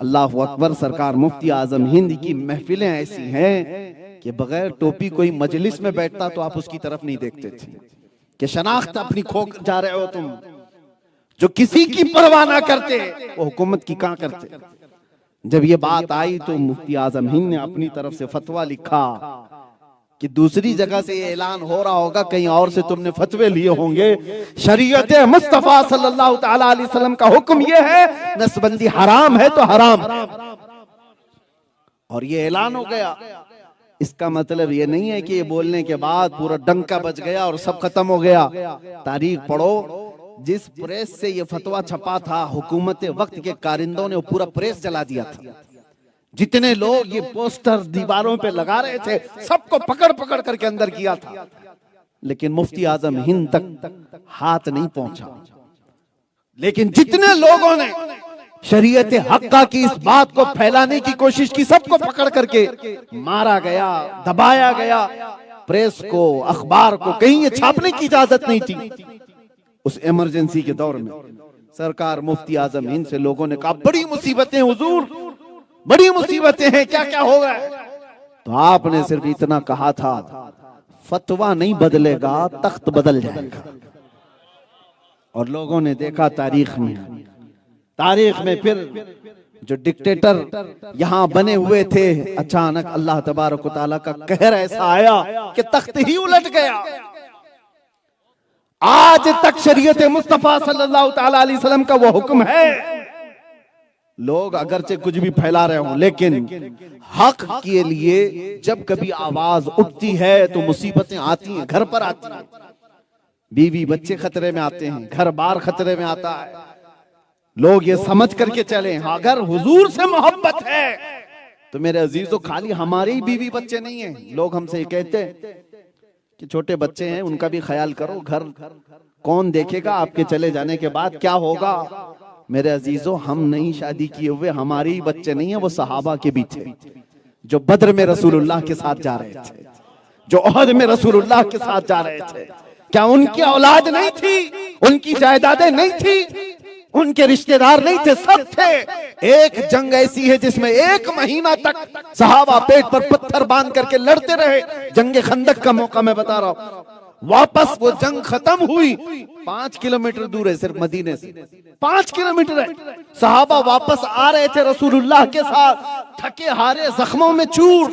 अल्लाह अकबर, सरकार मुफ्ती आजम हिंद की महफिलें ऐसी हैं कि बगैर टोपी कोई मजलिस में बैठता तो आप उसकी तरफ नहीं देखते थे कि शनाख्त अपनी खो जा रहे हो तुम। जो किसी की परवाह ना करते वो हुकूमत की कहां करते। जब ये बात आई तो मुफ्ती आजम हिंद ने अपनी तरफ से फतवा लिखा कि दूसरी जगह से ये ऐलान हो रहा होगा, कहीं और से तुमने फतवे लिए होंगे, शरीयत मुस्तफा सल्लल्लाहु ताला अलैहि वसल्लम का हुक्म ये है, नसबंदी हराम है तो हराम, और ये ऐलान हो गया। इसका मतलब ये नहीं है कि ये बोलने के बाद पूरा डंका बज गया और सब खत्म हो गया। तारीख पढ़ो, जिस प्रेस से ये फतवा छपा था, हुकूमत वक्त के कारिंदों ने वो पूरा प्रेस जला दिया था। जितने लोग ये पोस्टर दीवारों पे लगा रहे थे, सबको पकड़ पकड़ करके अंदर किया था, लेकिन मुफ्ती आजम हिंद तक हाथ नहीं पहुंचा। लेकिन जितने लोगों ने शरीयत हक्का की इस बात को फैलाने की कोशिश की, सबको पकड़ करके मारा गया, दबाया गया। प्रेस को, अखबार को कहीं ये छापने की इजाजत नहीं थी। उस इमरजेंसी के दौर में सरकार मुफ्ती आजम हिंद से लोगों ने कहा, बड़ी मुसीबतें हुजूर, बड़ी मुसीबतें हैं, क्या क्या होगा। तो आपने सिर्फ इतना कहा था, फतवा नहीं बदलेगा, तख्त बदल जाएगा। और लोगों ने देखा तारीख में फिर जो डिक्टेटर यहां बने हुए थे, अचानक अल्लाह तबारक व तआला का कहर ऐसा आया कि तख्त ही उलट गया। आज तक शरीयत मुस्तफा सल्लल्लाहु तआला अलैहि वसल्लम का वो हुक्म है, लोग अगरचे कुछ भी फैला रहे हों, लेकिन हक के लिए जब कभी आवाज उठती है तो मुसीबतें आती हैं, घर पर आती हैं, बीवी बच्चे खतरे में आते हैं, घर बार खतरे में आता है। लोग ये समझ करके चले, अगर हुजूर से मोहब्बत है तो मेरे अजीजों खाली हमारे ही बीवी बच्चे नहीं हैं। लोग हमसे ये कहते हैं कि छोटे बच्चे हैं, उनका भी ख्याल करो, घर कौन देखेगा, आपके चले जाने के बाद क्या होगा। मेरे अजीजों, हम नहीं शादी किए हुए, हमारे ही बच्चे नहीं है, वो सहाबा के भी थे जो बद्र में रसूलुल्लाह के साथ जा रहे थे, जो ओहद में रसूलुल्लाह के साथ जा रहे थे। क्या उनकी औलाद नहीं थी, उनकी जायदादें नहीं थी, उनके रिश्तेदार नहीं थे? सब थे। एक जंग ऐसी है जिसमें 1 महीना तक सहाबा पेट पर पत्थर बांध करके लड़ते रहे। जंग खंदक का मौका मैं बता रहा हूं। वापस वो जंग खत्म हुई, 5 किलोमीटर दूर है सिर्फ मदीने से, 5 किलोमीटर है। सहाबा वापस आ रहे थे रसूलुल्लाह के साथ, थके हारे, जख्मों में चूर।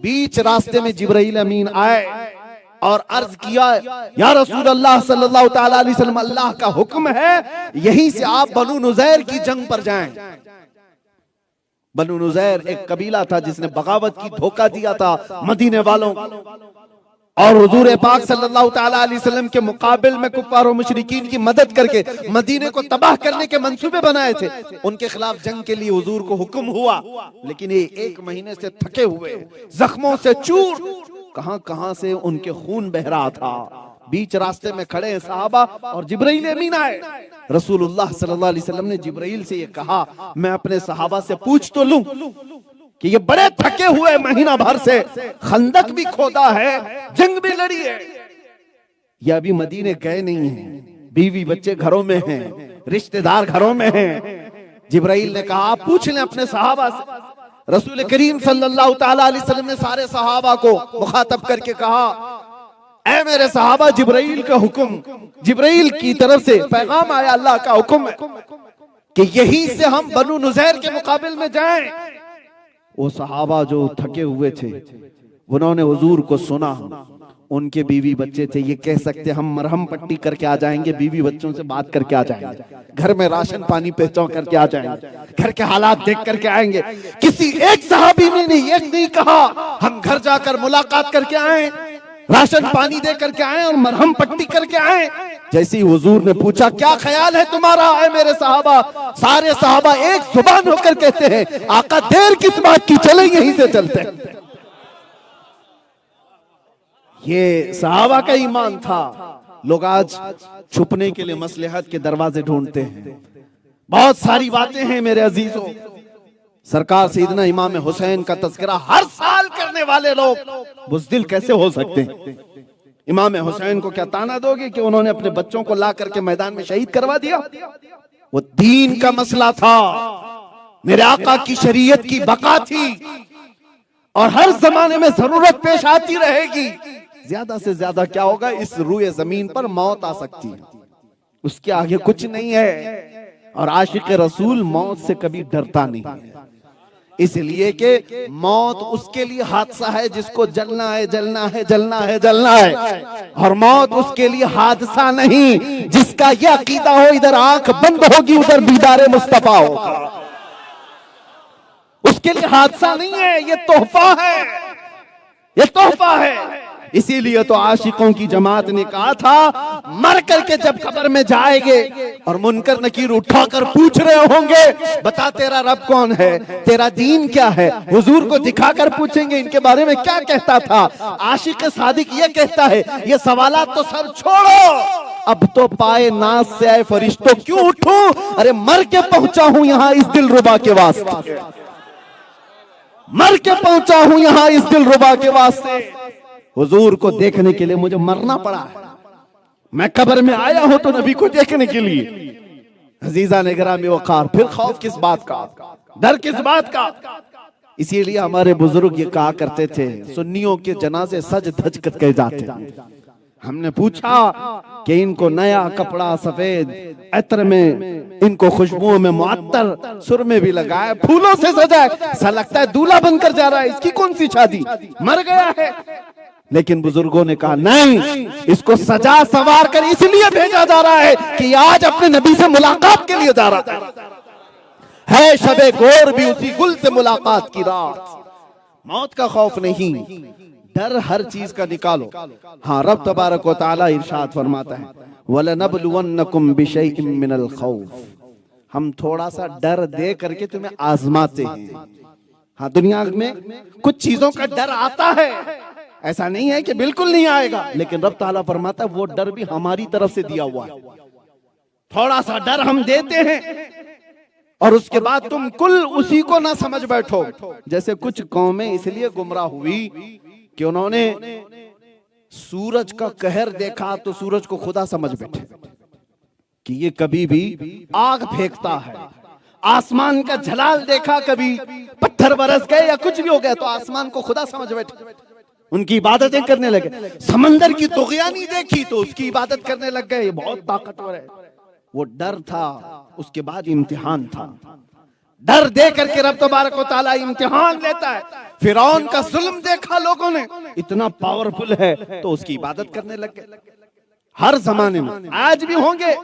बीच रास्ते में जिब्राइल अमीन आए और अर्ज किया, या रसूल अल्लाह सल्लल्लाहु तआला अलैहि वसल्लम, अल्लाह का हुक्म है यहीं से आप बनु नुज़ैर की जंग पर जाएं। बनु नुज़ैर एक कबीला था जिसने बगावत की, धोखा दिया था मदीने वालों और हुजूर पाक सल्लल्लाहु तआला अलैहि वसल्लम के मुकाबिल में कुफ्फार और मुशरिकीन की मदद करके मदीने को तबाह करने के मंसूबे बनाए थे। उनके खिलाफ जंग के लिए हुजूर को हुक्म हुआ, लेकिन ये 1 महीने से थके हुए, जख्मों से चूर, कहां से उनके खून बह रहा था। बीच रास्ते में खड़े हैं सहाबा और जिब्राइल अमीन आए। रसूलुल्लाह सल्लल्लाहु अलैहि वसल्लम ने जिब्राइल से ये कहा, मैं अपने सहाबा से पूछ तो लूं कि ये बड़े थके हुए, महीना भर से खंदक भी खोदा है, जंग भी लड़ी है, ये अभी मदीने गए नहीं हैं, बीवी बच्चे घरों में हैं, रिश्तेदार घरों में हैं। जिब्राइल ने कहा, आप पूछ लें अपने सहाबा से। रसूल करीम सल्लल्लाहु तआला अलैहि वसल्लम ने सारे सहाबा को मुखातब करके कहा, ऐ मेरे सहाबा, जिब्राइल का हुक्म, जिब्राइल की तरफ से पैगाम आया, अल्लाह का हुक्म है कि यहीं से हम बनु नुज़ैर के मुकाबिल में जाएं। वो सहाबा जो थके हुए थे, उन्होंने हुजूर को सुना, उनके बीवी बच्चे थे, ये कह सकते हम मरहम पट्टी करके आ जाएंगे, बीवी बच्चों से बात करके आ जाएंगे, घर में राशन पानी पहुंचा करके आ जाएंगे, घर के हालात देख करके आएंगे। किसी एक सहाबी ने नहीं कहा हम घर जाकर मुलाकात करके आए, राशन पानी दे करके आए और मरहम पट्टी करके आए। जैसे ही हुजूर ने पूछा, क्या ख्याल है तुम्हारा है मेरे सहाबा, सारे सहाबा एक जुबान होकर कहते हैं, आका देर किस बात की, चले यहीं से चलते हैं। ये सहाबा का ईमान था। लोग आज छुपने के लिए मसलहत के दरवाजे ढूंढते हैं। बहुत सारी बातें हैं मेरे अजीजों। सरकार सैयदना इमाम हुसैन का तज़किरा हर साल करने वाले लोग बुज़दिल कैसे हो सकते हैं? इमाम हुसैन को क्या ताना दोगे कि उन्होंने अपने बच्चों को ला करके मैदान में शहीद करवा दिया? वो दीन का मसला था, मेरे आका की शरीयत की बका थी और हर जमाने में जरूरत पेश आती रहेगी। ज्यादा से ज्यादा क्या होगा, इस रूए जमीन पर मौत आ सकती है, उसके आगे कुछ नहीं है। और आशिक रसूल मौत से कभी डरता नहीं है, इसलिए कि मौत उसके लिए हादसा है जिसको जलना है, जलना है, जलना है, जलना है। और मौत उसके लिए हादसा नहीं जिसका यह अकीदा हो, इधर आंख बंद होगी उधर दीदारे मुस्तफा होगा। उसके लिए हादसा नहीं है, ये तोहफा है, ये तोहफा है। इसीलिए तो आशिकों की जमात ने कहा था, मर करके जब कब्र में जाएंगे और मुनकर नकीर उठाकर पूछ रहे होंगे, बता तेरा रब कौन है, तेरा दीन क्या है, हुजूर को दिखाकर पूछेंगे इनके बारे में क्या कहता था। आशिक सादिक ये कहता है, ये सवालात तो सब छोड़ो, अब तो पाए नाज से आए फरिश्तों क्यों उठूं, अरे मर के पहुंचा हूं यहां इस दिलरुबा के वास्ते, मर के पहुंचा हूं यहां इस दिलरुबा के वास्ते। हुजूर को देखने के लिए मुझे मरना पड़ा है, मैं कब्र में आया हूं तो नबी को देखने के लिए। अजीजा ने गिरामी वक़ार, फिर खौफ किस बात का, डर किस बात का? इसीलिए हमारे बुजुर्ग ये कहा करते थे, सुन्नियों के जनाजे सज धज कर के जाते हैं। हमने पूछा कि इनको नया कपड़ा सफेद इत्र में, इनको खुशबुओं में मुअत्तर, सुर में भी लगाया, फूलों से सजाए, ऐसा लगता है दूल्हा बनकर जा रहा है, इसकी कौन सी शादी, मर गया है। लेकिन बुजुर्गों ने कहा नहीं, इसको सजा सवार कर इसलिए भेजा जा रहा है कि आज अपने नबी से मुलाकात के लिए जा रहा है शबे गोर भी उसी गुल से मुलाकात की रात। मौत का खौफ नहीं, डर हर चीज का निकालो। हाँ, रब तबारक व तआला इरशाद फरमाता है, वलनबलुवन्नकुम बिशैइन मिनल खौफ, हम थोड़ा सा डर दे करके तुम्हें आजमाते हैं। हाँ, दुनिया में कुछ चीजों का डर आता है, ऐसा नहीं है कि बिल्कुल नहीं आएगा, लेकिन रब ताला फरमाता है वो डर भी हमारी तरफ से दिया हुआ है। थोड़ा सा डर हम देते हैं और उसके बाद तुम कुल उसी को ना समझ बैठो। जैसे कुछ कौमें इसलिए गुमराह हुई कि उन्होंने सूरज का कहर देखा तो सूरज को खुदा समझ बैठे कि ये कभी भी आग फेंकता है। आसमान का जलाल देखा, कभी पत्थर बरस गए या कुछ भी हो गया तो आसमान को खुदा समझ बैठे, उनकी इबादतें करने लगे। समंदर की तुग़यानी देखी तो उसकी इबादत करने लग गए, ये बहुत ताकतवर है। वो डर था, उसके बाद इम्तिहान था। डर दे करके रब तबारक व तआला इम्तिहान लेता है। फिरौन का जुल्म देखा लोगों ने, इतना पावरफुल है तो उसकी इबादत करने लग गए। हर जमाने में आज भी होंगे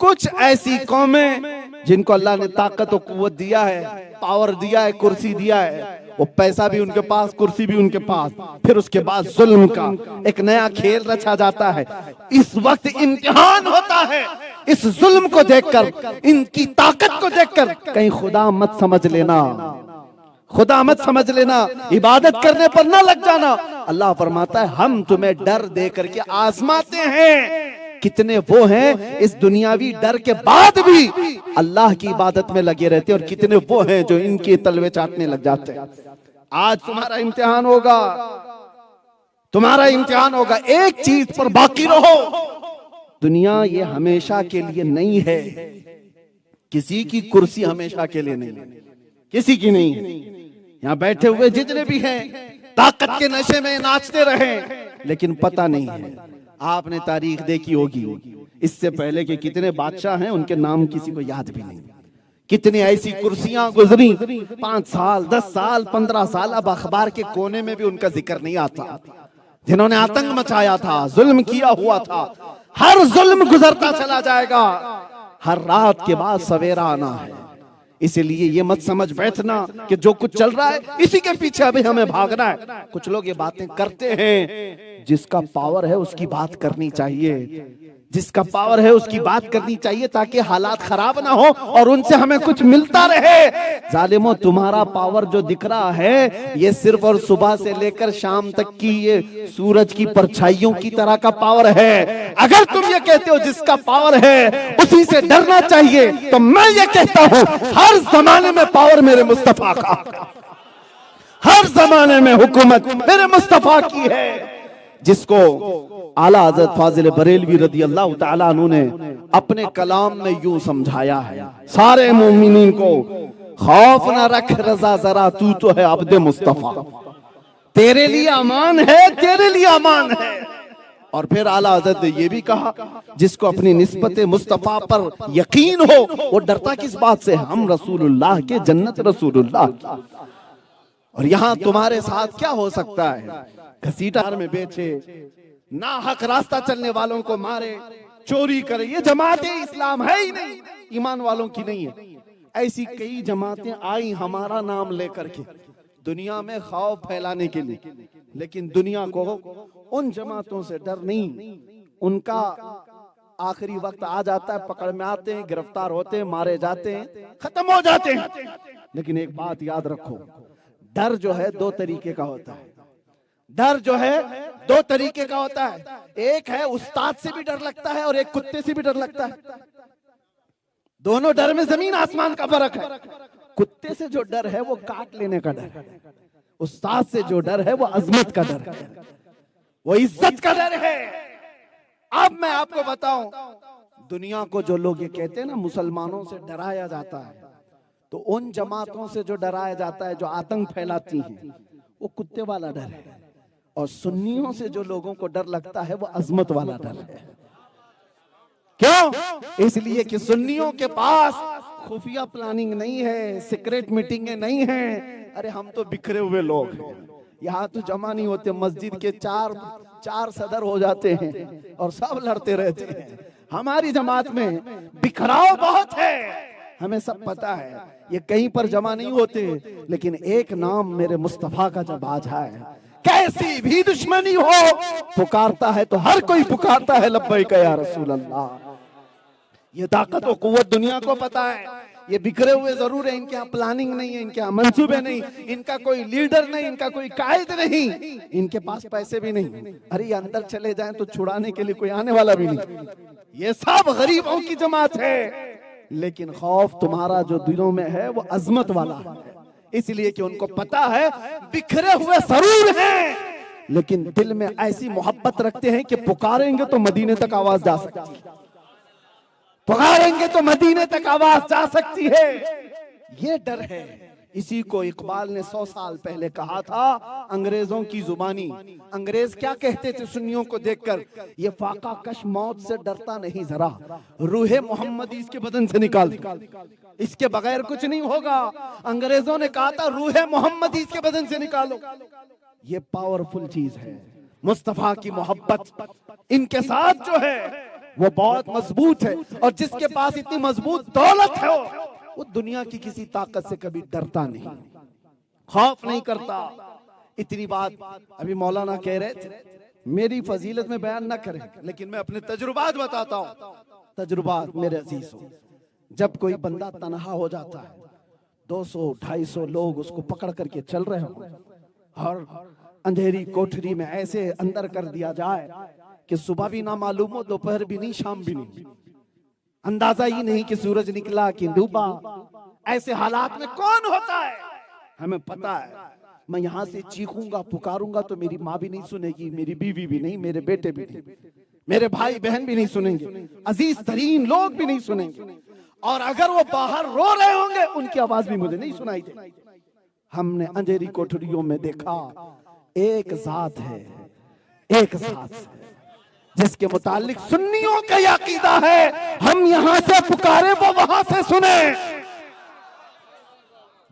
कुछ ऐसी कौमें जिनको अल्लाह ने ताकत और कुव्वत दिया है, पावर दिया है, कुर्सी दिया है, वो पैसा भी उनके पास, कुर्सी भी उनके पास, फिर उसके बाद जुल्म का एक नया खेल रचा जाता है। इस वक्त इम्तिहान होता है। इस जुल्म को देखकर, इनकी ताकत को देखकर कहीं खुदा मत समझ लेना, खुदा मत समझ लेना, इबादत करने पर ना लग जाना। अल्लाह फरमाता है हम तुम्हें डर दे करके आजमाते हैं। कितने वो हैं इस दुनियावी डर के बाद भी अल्लाह की इबादत में लगे रहते हैं, और कितने वो हैं जो इनके तलवे चाटने लग जाते हैं। आज तुम्हारा इम्तिहान होगा, तुम्हारा इम्तिहान होगा। एक चीज पर बाकी रहो, दुनिया ये हमेशा के लिए नहीं है। किसी की कुर्सी हमेशा के लिए नहीं है, किसी की नहीं है। यहाँ बैठे हुए जितने भी हैं ताकत के नशे में नाचते रहे, लेकिन पता नहीं है। आपने तारीख देखी होगी, इससे पहले के कितने बादशाह हैं उनके नाम किसी को याद भी नहीं। कितनी ऐसी कुर्सियां गुजरी, 5 साल, 10 साल, 15 साल, अब अखबार के कोने में भी उनका जिक्र नहीं आता। जिन्होंने आतंक मचाया था, जुल्म किया हुआ था। हर जुल्म गुजरता चला जाएगा, हर रात के बाद सवेरा आना है। इसीलिए ये मत समझ बैठना कि जो कुछ चल रहा है इसी के पीछे अभी हमें भागना है। कुछ लोग ये बातें करते हैं, जिसका पावर है उसकी बात करनी चाहिए, जिसका पावर है उसकी बात करनी चाहिए, ताकि हालात खराब ना हो और उनसे हमें कुछ मिलता रहे। जालिमों, तुम्हारा पावर जो दिख रहा है ये सिर्फ और सुबह से लेकर शाम तक की ये सूरज की परछाइयों की तरह का पावर है। अगर तुम ये कहते हो जिसका पावर है उसी से डरना चाहिए, तो मैं ये कहता हूं हर जमाने में पावर मेरे मुस्तफा का, हर जमाने में हुकूमत मेरे मुस्तफा की है। जिसको आला हज़रत फाजिल बरेलवी रदी अल्लाह ताला अन्हु ने अपने कलाम में यूं समझाया है, सारे मोमिनीन को खौफ न रख रजा जरा, तू तो है अब्दे मुस्तफा, तेरे लिए अमान है, तेरे लिए अमान है। और फिर आला हज़रत ने ये भी कहा, जिसको अपनी निस्बत मुस्तफा पर यकीन हो वो डरता किस बात से, हम रसूलुल्लाह के, जन्नत रसूलुल्लाह की। और यहाँ तुम्हारे साथ क्या हो सकता है, घसीटा में बेचे, ना हक रास्ता चलने वालों को मारे, चोरी करे, ये जमातें इस्लाम है ही नहीं, ईमान वालों की नहीं है। ऐसी कई जमातें आई हमारा नाम लेकर के दुनिया में खौफ फैलाने के लिए, लेकिन दुनिया को उन जमातों से डर नहीं। उनका आखिरी वक्त आ जाता है, पकड़ में आते हैं, गिरफ्तार होते हैं, मारे जाते हैं, खत्म हो जाते हैं। लेकिन एक बात याद रखो, डर जो है 2 तरीके का होता है। डर जो है 2 तरीके का होता है। एक है उस्ताद से भी डर लगता है और एक कुत्ते से भी डर लगता है। दोनों डर में जमीन आसमान का फर्क है। कुत्ते से जो डर है वो काट लेने का डर है, उस्ताद से जो डर है वो अजमत का डर है, वो इज्जत का डर है। अब मैं आपको बताऊं, दुनिया को जो लोग ये कहते हैं ना मुसलमानों से डराया जाता है, तो उन जमातों से जो डराया जाता है, जो आतंक फैलाती हैं, वो कुत्ते वाला डर है। और सुन्नियों से जो लोगों को डर लगता है वो अजमत वाला डर है। क्यों? इसलिए कि सुन्नियों के पास खुफिया प्लानिंग नहीं है, सीक्रेट मीटिंगें नहीं है। अरे हम तो बिखरे हुए लोग हैं, यहाँ तो जमा नहीं होते, मस्जिद के चार सदर हो जाते हैं और सब लड़ते रहते हैं। हमारी जमात में बिखराव बहुत है, हमें सब पता है, ये कहीं पर जमा नहीं होते। लेकिन एक नाम मेरे मुस्तफा का जब आ जाए, कैसी भी दुश्मनी हो, पुकारता है तो हर कोई पुकारता है लब्बैक या रसूल अल्लाह। ये ताकत और कुव्वत दुनिया को पता है। ये बिखरे हुए जरूर है, इनके यहाँ प्लानिंग नहीं है, इनके यहाँ मंसूबे नहीं, इनका कोई लीडर नहीं, इनका कोई कायद नहीं, इनके पास पैसे भी नहीं। अरे ये अंदर चले जाएं तो छुड़ाने के लिए कोई आने वाला भी नहीं। ये सब गरीबों की जमात है। लेकिन खौफ तुम्हारा जो दिलों में है वो अजमत वाला है, इसलिए कि उनको पता है बिखरे हुए जरूर हैं, लेकिन दिल में ऐसी मोहब्बत रखते हैं कि पुकारेंगे तो मदीने तक आवाज जा सकती है, पुकारेंगे तो मदीने तक आवाज जा सकती है। ये डर है। इसी को इकबाल ने 100 साल पहले कहा था, अंग्रेजों की जुबानी। अंग्रेज क्या कहते थे सुन्नियों को देखकर? ये फाका कश मौत से डरता नहीं जरा, रूहे मोहम्मदी इसके बदन से निकाल, इसके बगैर कुछ नहीं होगा। अंग्रेजों ने कहा था रूहे मोहम्मदी इसके बदन से निकालो। ये पावरफुल चीज है। मुस्तफा की मोहब्बत इनके साथ जो है वो बहुत मजबूत है, और जिसके पास इतनी मजबूत दौलत है वो दुनिया की किसी ताकत से कभी डरता नहीं, खौफ नहीं करता। इतनी बात अभी मौलाना कह रहे थे, मेरी फजीलत में बयान न करें, लेकिन मैं अपने तजुर्बात बताता हूँ। तजुर्बात मेरे अजीजों, जब कोई बंदा तनहा हो जाता है, 200-250 लोग उसको पकड़ करके चल रहे हो, और अंधेरी कोठरी में ऐसे अंदर कर दिया जाए कि सुबह भी ना मालूम हो, दोपहर भी नहीं, शाम भी नहीं, अंदाजा ही नहीं कि सूरज निकला कि डूबा। ऐसे हालात में कौन होता है? हमें पता है। मैं यहाँ से चीखूंगा, पुकारूंगा तो मेरी माँ भी नहीं सुनेगी, मेरी बीवी भी नहीं, मेरे बेटे भी नहीं, मेरे भाई बहन भी नहीं सुनेंगे, अजीज तरीन लोग भी नहीं सुनेंगे, और अगर वो बाहर रो रहे होंगे उनकी आवाज भी मुझे नहीं सुनाई देगी। हमने अंधेरी कोठरियों में देखा एक जात है, एक जात है जिसके मुतालिक सुन्नियों का ये अकीदा है, हम यहां से पुकारे वो वहां से सुने।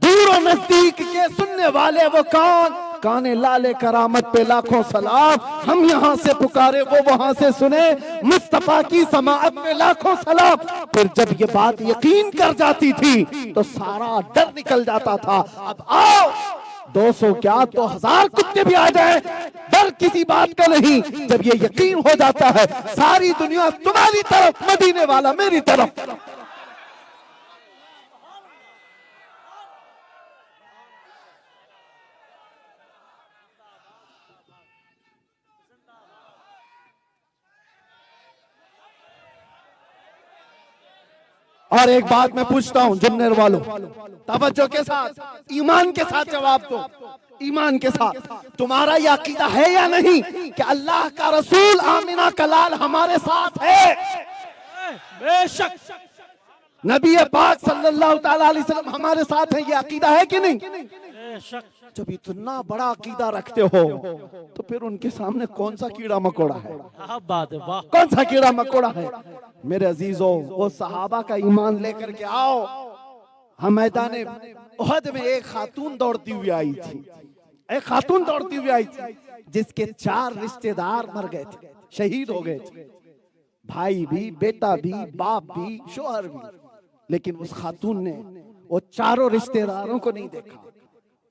दूर और नजदीक के सुनने वाले वो कौन? काने लाले करामत पे लाखों सलाम, हम यहां से पुकारे वो वहां से सुने। मुस्तफा की समाअत पे लाखों सलाम। फिर जब ये बात यकीन कर जाती थी तो सारा डर निकल जाता था। अब आओ 200 क्या तो 1000 कुत्ते भी आ जाए, डर किसी बात का नहीं। जब ये यकीन हो जाता है सारी दुनिया तुम्हारी तरफ, मदीने वाला मेरी तरफ। और एक बात मैं पूछता हूं जुन्नर वालों, तवज्जो के साथ, ईमान के साथ जवाब दो। ईमान के साथ तुम्हारा यह अकीदा है या नहीं कि अल्लाह का रसूल आमिना का लाल हमारे साथ है? बेशक नबी पाक सल्लल्लाहु तआला अलैहि वसल्लम हमारे साथ है, ये अकीदा है कि नहीं? जब इतना बड़ा अकीदा रखते हो तो फिर उनके सामने कौन सा कीड़ा मकोड़ा है? बात है, वाह। कौन सा कीड़ा मकोड़ा है? मेरे अजीजों, वो सहाबा का ईमान लेकर के आओ। हम मैदान उहद में एक खातून दौड़ती हुई आई थी, एक खातून दौड़ती हुई आई थी जिसके 4 रिश्तेदार मर गए थे, शहीद हो गए थे, भाई भी, बेटा भी, बाप भी, शोहर भी। लेकिन उस खातून ने वो चारों रिश्तेदारों को नहीं देखा।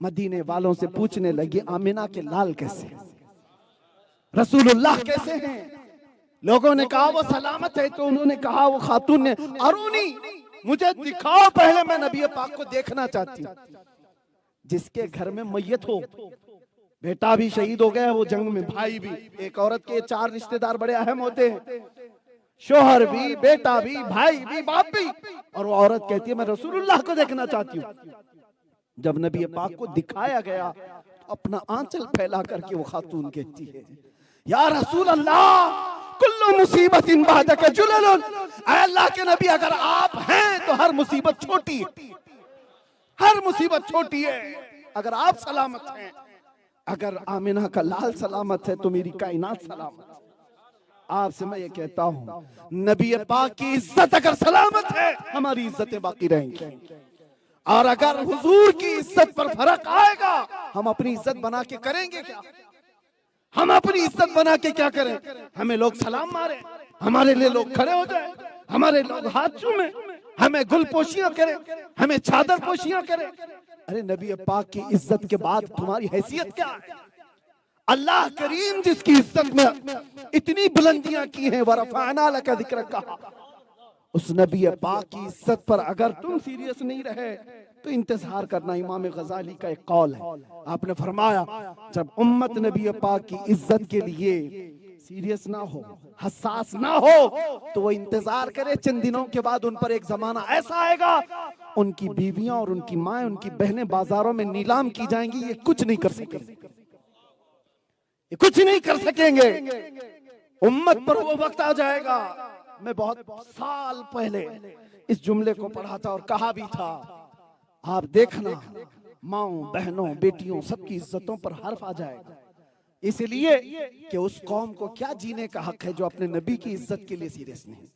मदीने वालों से पूछने लगी, आमिना के लाल कैसे हैं, रसूलुल्लाह कैसे हैं? लोगों ने कहा वो सलामत है। तो उन्होंने कहा, वो खातून ने, अरुणी मुझे दिखाओ पहले, मैं नबी पाक को देखना चाहती हूँ। जिसके घर में मैयत हो, बेटा भी शहीद हो गया वो जंग में, भाई भी, एक औरत के 4 रिश्तेदार बड़े अहम होते हैं, शोहर भी, बेटा भी, भाई भी, बाप भी, और वो औरत कहती है मैं रसूलुल्लाह को देखना चाहती हूँ। जब नबी पाक को दिखाया गया तो अपना आंचल फैला करके वो खातून कहती है, या रसूल अल्लाह कुल्लु मुसीबतिन बादक जुललुन, ऐ अल्लाह के नबी अगर आप हैं तो हर मुसीबत छोटी है, हर मुसीबत छोटी है अगर आप सलामत हैं। अगर आमिना का लाल सलामत है तो मेरी कायनात सलामत है। आपसे मैं ये कहता हूं, नबी पाक की इज्जत अगर सलामत है, हमारी इज्जतें बाकी रहेंगी। और अगर हुजूर की इज्जत पर फर्क आएगा, हम अपनी इज्जत बना के करेंगे क्या? हम अपनी इज्जत बना के क्या करें? हमें लोग सलाम मारे, हमारे लिए लोग खड़े हो जाए, हमारे लोग हाथ चूमे, हमें गुल पोशियां करें, हमें चादर पोशियां करें। अरे नबी पाक की इज्जत के बाद तुम्हारी हैसियत क्या है? अल्लाह करीम जिसकी इज्जत में इतनी बुलंदियां की हैं, वरफ़अना लका ज़िक्रक कहा, उस नबी पाक की इज्जत पर अगर तुम सीरियस नहीं रहे तो इंतजार करना। इमाम गजाली का एक कौल है, आपने फरमाया जब उम्मत नबी पाक की इज्जत के लिए सीरियस ना हो, हसास ना हो, तो वो इंतजार करे। चंद दिनों के बाद उन पर एक जमाना ऐसा आएगा, उनकी बीवियां और उनकी माएं, उनकी बहनें बाजारों में नीलाम की जाएंगी। ये कुछ नहीं कर सकेंगे, ये कुछ नहीं कर सकेंगे। उम्मत पर वो वक्त आ जाएगा। मैं बहुत साल पहले इस जुमले को पढ़ा था और कहा भी था, आप देखना माओ, बहनों, बेटियों सबकी इज्जतों पर हर्फ आ जाएगा। इसलिए कि उस कौम को क्या जीने का हक है जो अपने नबी की इज्जत के लिए सीरियस नहीं,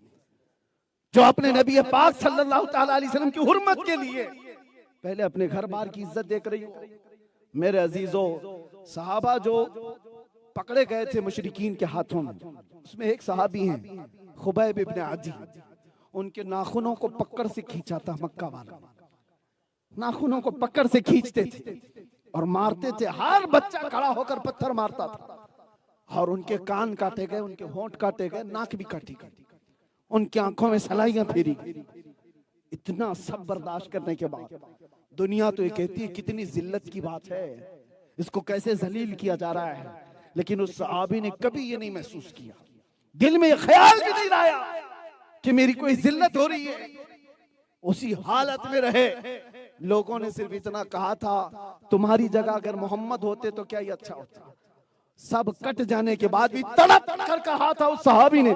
जो अपने नबी पाक सल्लल्लाहु ताला अलैहि वसल्लम की हुर्मत के लिए पहले अपने घर बार की इज्जत देख रही हो। मेरे अजीजों, सहाबा जो पकड़े गए थे मुशरिकीन के हाथों में, उसमें एक सहाबी हैं खुबैब इब्न अदी, उनके नाखूनों को पकड़ से खींचा था मक्का वाला, नाखूनों को पकड़ से खींचते थे और मारते थे। हर बच्चा खड़ा होकर पत्थर मारता था और उनके कान काटे गए, उनके होंठ काटे गए, नाक भी काटी गई, उनकी आंखों में सलाइयां फेरी गई। इतना सब बर्दाश्त करने के बाद दुनिया तो ये कहती है कितनी जिल्लत की बात है, इसको कैसे जलील किया जा रहा है, लेकिन उस सहाबी ने कभी ये नहीं महसूस किया, दिल में ये ख्याल भी नहीं लाया कि मेरी कोई जिल्लत हो रही है। उसी हालत में रहे। लोगों ने सिर्फ इतना कहा था, तुम्हारी जगह अगर मोहम्मद होते तो क्या ये अच्छा होता। सब कट जाने के बाद भी तड़प कर कहा था उस सहाबी ने,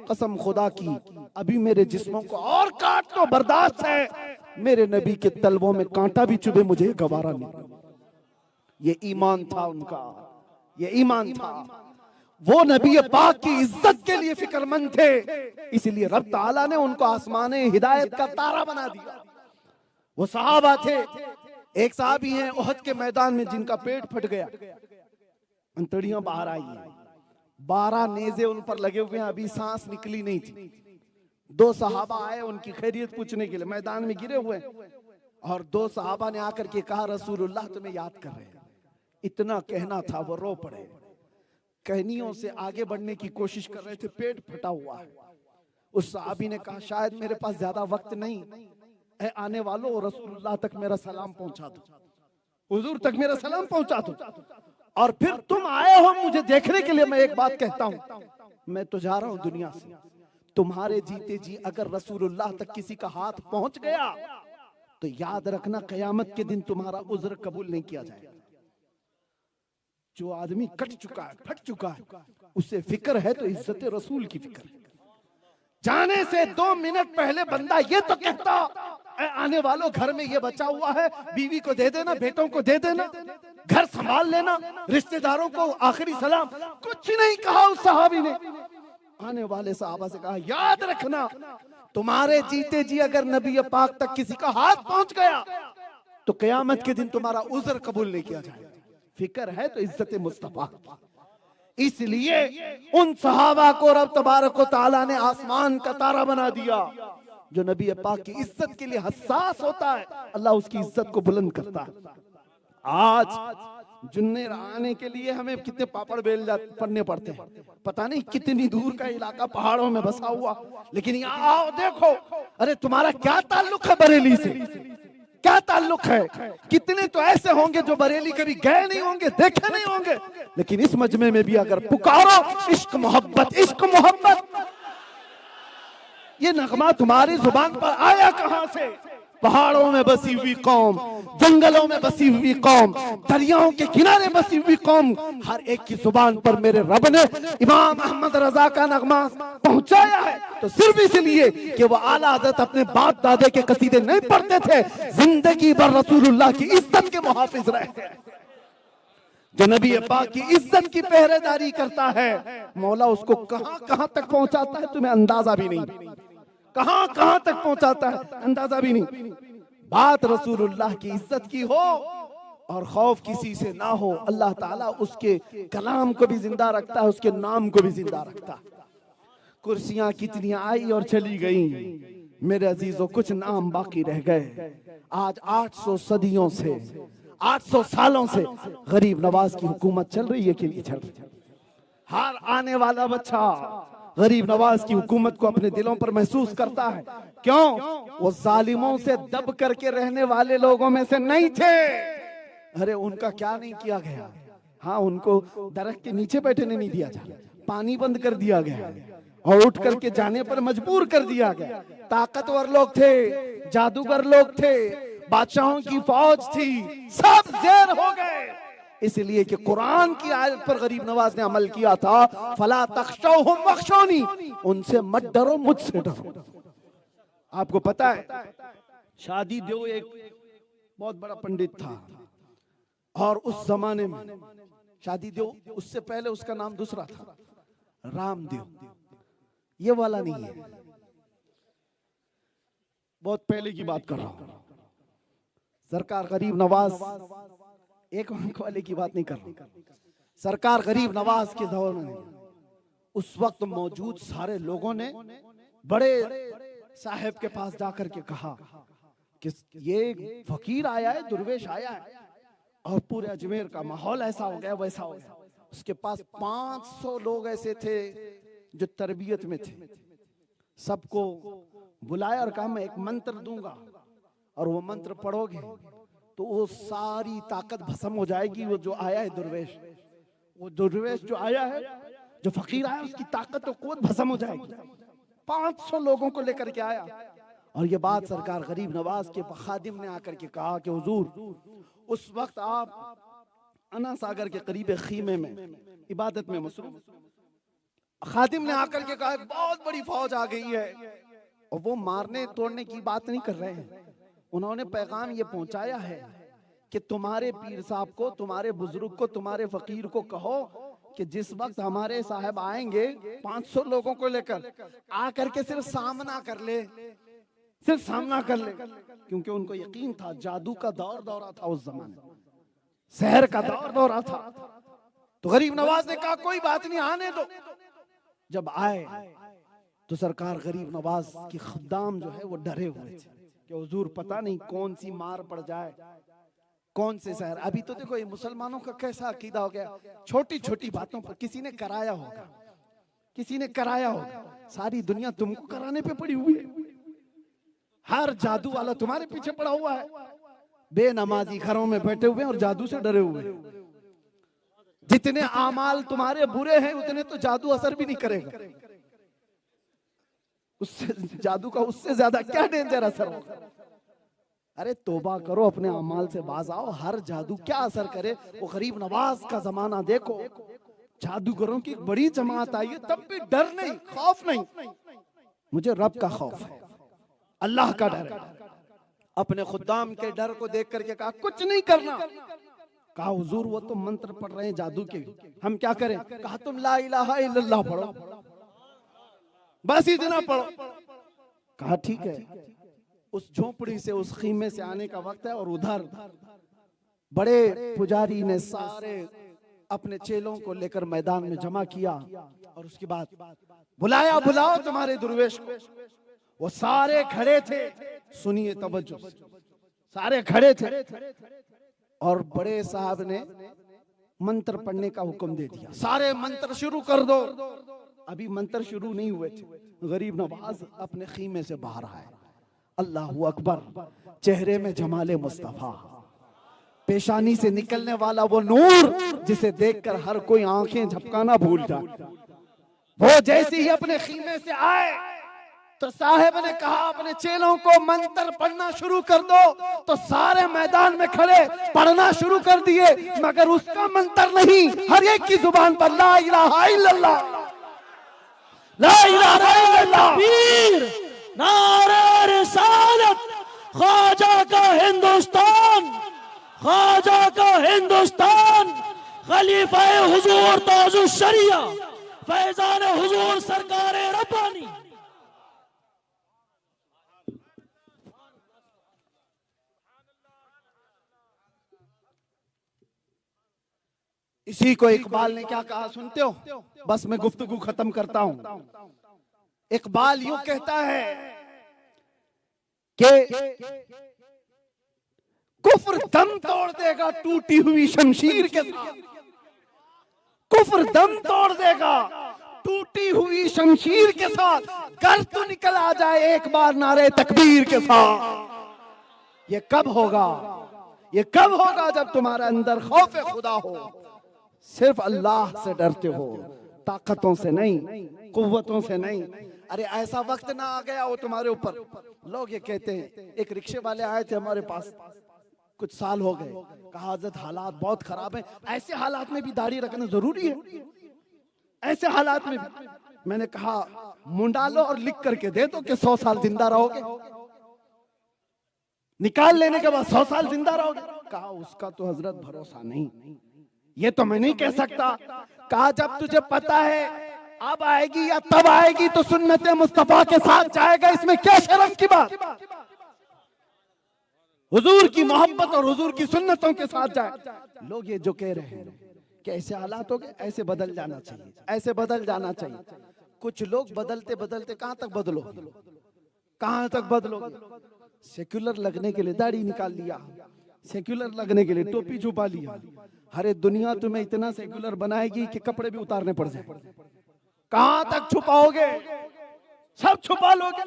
कसम खुदा की अभी मेरे जिस्मों को और काट तो बर्दाश्त है, मेरे नबी के तलवों में कांटा भी चुभे मुझे गवारा नहीं। ये ईमान था उनका, ये ईमान था। वो नबी पाक की इज्जत के लिए फिक्रमंद थे, इसलिए रब ताला ने उनको आसमाने हिदायत का तारा बना दिया। वो सहाबा थे। एक सहाबी हैं ओहद के मैदान में जिनका पेट फट गया, अंतड़ियां बाहर आई हैं, 12 नेज़े उन पर लगे हुए हैं, अभी सांस निकली नहीं थी। 2 सहाबा आए उनकी खैरियत पूछने के लिए, मैदान में गिरे हुए और 2 सहाबा ने आकर के कहा रसूलुल्लाह तुम्हें याद कर रहे हैं। इतना कहना था वो रो पड़े, कहनियों से आगे बढ़ने की कोशिश कर रहे थे, पेट फटा हुआ है। उस सहाबी ने कहा शायद मेरे पास ज्यादा वक्त नहीं, ऐ आने वालों रसूलुल्लाह तक मेरा सलाम पहुंचा दो, हुजूर तक मेरा सलाम पहुंचा दो, और फिर तुम आए हो मुझे देखने के लिए। मैं एक बात कहता हूं, मैं तो जा रहा हूं दुनिया से, तुम्हारे जीते जी अगर रसूलुल्लाह तक किसी का हाथ पहुंच गया तो याद रखना कयामत के दिन तुम्हारा उज्र कबूल नहीं किया जाएगा। जो आदमी कट चुका है, फट चुका है, उससे फिक्र है तो इज्जत रसूल की फिक्र है। जाने से 2 मिनट पहले बंदा ये तो कहता आने वालों घर में ये बचा हुआ है, बीवी को दे देना, बेटों को दे देना, घर संभाल लेना, रिश्तेदारों को आखिरी सलाम, कुछ नहीं कहा उस सहाबी ने। आने वाले सहाबा से कहा याद रखना तुम्हारे जीते जी अगर नबी पाक तक किसी का हाथ पहुंच गया तो कयामत के दिन तुम्हारा उज्र कबूल नहीं किया जाएगा। फिक्र है तो इज्जत मुस्तफा। इसलिए उन सहाबा को रब तबारक व तआला ने आसमान का तारा बना दिया। जो नबी पाक की इज्जत के लिए हसास होता है, अल्लाह उसकी इज्जत को बुलंद करता है। आज जुन्ने आने के लिए हमें कितने पापड़ बेल पड़ने पड़ते हैं, पता नहीं कितनी दूर का इलाका पहाड़ों में बसा हुआ, लेकिन यहाँ आओ देखो, अरे तुम्हारा क्या ताल्लुक है बरेली से, क्या ताल्लुक है। कितने तो ऐसे होंगे जो बरेली कभी गए नहीं होंगे, देखे नहीं होंगे, लेकिन इस मजमे में भी अगर पुकारो इश्क मोहब्बत, इश्क मोहब्बत, ये नगमा तुम्हारी जुबान पर आया कहां से? पहाड़ों में बसी हुई कौम, जंगलों में बसी हुई कौम, दरियाओं के किनारे बसी हुई कौम, हर एक की जुबान पर मेरे रब ने इमाम अहमद रजा का नगमा पहुंचाया है। तो सिर्फ इसलिए कि वो आला हज़रत अपने बाप दादे के कसीदे नहीं पढ़ते थे, जिंदगी भर रसूलुल्लाह की इज्जत के मुहाफिज रहे। जो नबी पाक की इज्जत की पहरेदारी करता है, मौला उसको कहां कहां तक पहुंचाता है तुम्हें अंदाजा भी नहीं, कहां कहां तक पहुंचाता है अंदाजा भी नहीं। बात रसूलुल्लाह की इज्जत की हो और खौफ किसी से ना हो, अल्लाह ताला उसके कलाम को भी जिंदा रखता है, उसके नाम को भी जिंदा रखता है। कुर्सियां कितनी आई और चली गई, मेरे अजीजों कुछ नाम बाकी रह गए। आज 800 सदियों से, 800 सालों से गरीब नवाज की हुकूमत चल रही है कि नहीं चल रही? हर आने वाला बच्चा गरीब नवाज की हुकूमत को अपने दिलों पर महसूस करता है। क्यों? वो जालिमों से दब करके रहने वाले लोगों में से नहीं थे। अरे उनका क्या नहीं किया गया? हाँ, उनको दरख्त के नीचे बैठने नहीं दिया जाता, पानी बंद कर दिया गया और उठ करके जाने पर मजबूर कर दिया गया। ताकतवर लोग थे, जादूगर लोग थे, बादशाहों की फौज थी, सब जेर हो गए। इसलिए कि कुरान की आयत पर गरीब नवाज ने अमल किया था, फला तख्शौहुम वख्शौनी, उनसे मत डरो, मुझसे डरो। आपको पता है शादी देव एक बहुत बड़ा पंडित था, और उस जमाने में शादी देव, उससे पहले उसका नाम दूसरा था, रामदेव। ये वाला नहीं है, बहुत पहले की बात कर रहा हूं। सरकार गरीब नवाज, एक अंक वाले की बात नहीं कर रहा, सरकार गरीब नवाज के दौर में उस वक्त मौजूद सारे लोगों ने बड़े साहब के पास जाकर के कहा कि ये फकीर आया है, दुर्वेश आया है, और पूरे अजमेर का माहौल ऐसा हो गया वैसा हो गया। उसके पास 500 लोग ऐसे थे जो तरबियत में थे। सबको बुलाया और कहा मैं एक मंत्र दूंगा और वो मंत्र पढ़ोगे तो वो सारी ताकत भस्म हो जाएगी। वो जो आया है दुर्वेश, वो दुर्वेश जो आया है, जो फकीर आया, उसकी ताकत और कुव्वत भस्म हो जाएगी। 500 लोगों को लेकर के आया, और ये बात सरकार गरीब नवाज के खादिम ने आकर के कहा कि हुजूर, उस वक्त आप अना सागर के करीब खीमे में इबादत में मसरूफ। खादिम ने आकर के कहा बहुत बड़ी फौज आ गई है, और वो मारने तोड़ने की बात नहीं कर रहे हैं। उन्होंने पैगाम ये पहुंचाया है कि तुम्हारे पीर साहब को, तुम्हारे बुजुर्ग को, तुम्हारे फकीर को कहो कि जिस वक्त हमारे साहब आएंगे 500 लोगों को लेकर, आकर के सिर्फ सामना कर ले, सिर्फ सामना कर ले। क्योंकि उनको यकीन था जादू का दौर दौरा था उस जमाने, शहर का दौर दौरा था। तो गरीब नवाज ने कहा कोई बात नहीं, आने दो। जब आए तो सरकार गरीब नवाज की खुदाम जो है वो डरे हुए थे कि हुजूर पता नहीं कौन सी मार पड़ जाए, कौन से शहर। अभी तो देखो ये मुसलमानों का कैसा अकीदा हो गया, छोटी छोटी बातों पर किसी ने कराया होगा, किसी ने कराया होगा। सारी दुनिया तुमको कराने पे पड़ी हुई है, हर जादू वाला तुम्हारे पीछे पड़ा हुआ है। बेनमाजी घरों में बैठे हुए और जादू से डरे हुए। जितने आमाल तुम्हारे बुरे हैं उतने तो जादू असर भी नहीं करेगा, उससे जादू का उससे ज्यादा क्या डेंजर असर होगा। अरे तौबा करो, अपने अमाल से बाज आओ। हर जादू क्या असर करे। वो गरीब नवाज का जमाना देखो, जादूगरों की बड़ी जमात आई है, तब भी डर नहीं, खौफ नहीं। मुझे रब का खौफ है, अल्लाह का डर है। अपने खुदाम के डर को देख करके कहा कुछ नहीं करना। कहा हुजूर वो तो मंत्र पढ़ रहे हैं जादू के, हम क्या करें? कहा तुम ला इलाहा इल्लल्लाह पढ़ो, बस इतना पढ़ो। कहा ठीक है। उस झोपड़ी से, उस खीमे से आने का वक्त है, और उधर बड़े पुजारी ने सारे अपने चेलों को लेकर मैदान में जमा किया, और उसके बाद बुलाया, बुलाओ तुम्हारे दुर्वेश को। वो सारे खड़े थे, सुनिए तवज्जो, सारे खड़े थे, और बड़े साहब ने मंत्र पढ़ने का हुक्म दे दिया, सारे मंत्र शुरू कर दो। अभी मंत्र शुरू नहीं हुए थे, गरीब नवाज अपने खीमे से बाहर आए। अल्लाहू अकबर, चेहरे में जमाले मुस्तफा, पेशानी से निकलने वाला वो नूर जिसे देखकर हर कोई आंखें झपकाना भूल जाए। वो जैसे ही अपने खीमे से आए, तो साहब ने कहा अपने चेलों को मंत्र पढ़ना शुरू कर दो, तो सारे मैदान में खड़े पढ़ना शुरू कर दिए, मगर उसका मंत्र नहीं, हर एक की जुबान पर ला इलाहा इल्लल्लाह, ला इलाहा इल्लल्लाह, वीर नारे रिसालत, ख्वाजा का हिंदुस्तान, ख्वाजा का हिंदुस्तान, खलीफा हुजूर ताजुश शरिया फैजान हुजूर सरकार रब्बानी। इसी को इकबाल ने क्या कहा सुनते हो? बस मैं गुफ्तगू खत्म करता हूं। इकबाल यूं कहता है कि कुफ्र दम तोड़ देगा टूटी हुई शमशीर के साथ, कुफ्र दम तोड़ देगा टूटी हुई शमशीर के साथ, घर तो निकल आ जाए एक बार नारे तकबीर के साथ। ये कब होगा? ये कब होगा? जब तुम्हारे अंदर खौफ खुदा हो, सिर्फ अल्लाह से डरते हो, ताकतों से नहीं, कुव्वतों से नहीं। अरे ऐसा वक्त ना आ गया हो तुम्हारे ऊपर। लोग ये कहते हैं, एक रिक्शे वाले आए थे हमारे पास, कुछ साल हो गए, कहा हज़रत हालात बहुत खराब है, ऐसे हालात में भी दाढ़ी रखना जरूरी है? ऐसे हालात में भी? मैंने कहा मुंडा लो और लिख करके दे दो कि 100 साल जिंदा रहोगे, निकाल लेने के बाद 100 साल जिंदा रहोगे। कहा उसका तो हजरत भरोसा नहीं, ये तो मैं नहीं कह सकता। कहा जब तुझे पता है अब आएगी या तब आएगी तो सुन्नत मुस्तफा के साथ जाएगा, इसमें क्या शर्म की बात? हुजूर की मोहब्बत और हुजूर की सुन्नतों के साथ जाए। लोग ये जो कह रहे हैं कि ऐसे हालात हो गए, ऐसे बदल जाना चाहिए, ऐसे बदल जाना चाहिए। कुछ लोग बदलते बदलते कहां तक बदलो, कहां तक बदलोगे? सेक्युलर लगने के लिए दाढ़ी निकाल लिया, सेक्युलर लगने के लिए टोपी छुपा लिया। हरे दुनिया तुम्हें इतना सेक्युलर बनाएगी कि कपड़े भी उतारने पड़ जाए। कहां तक छुपाओगे? सब छुपा लोगे।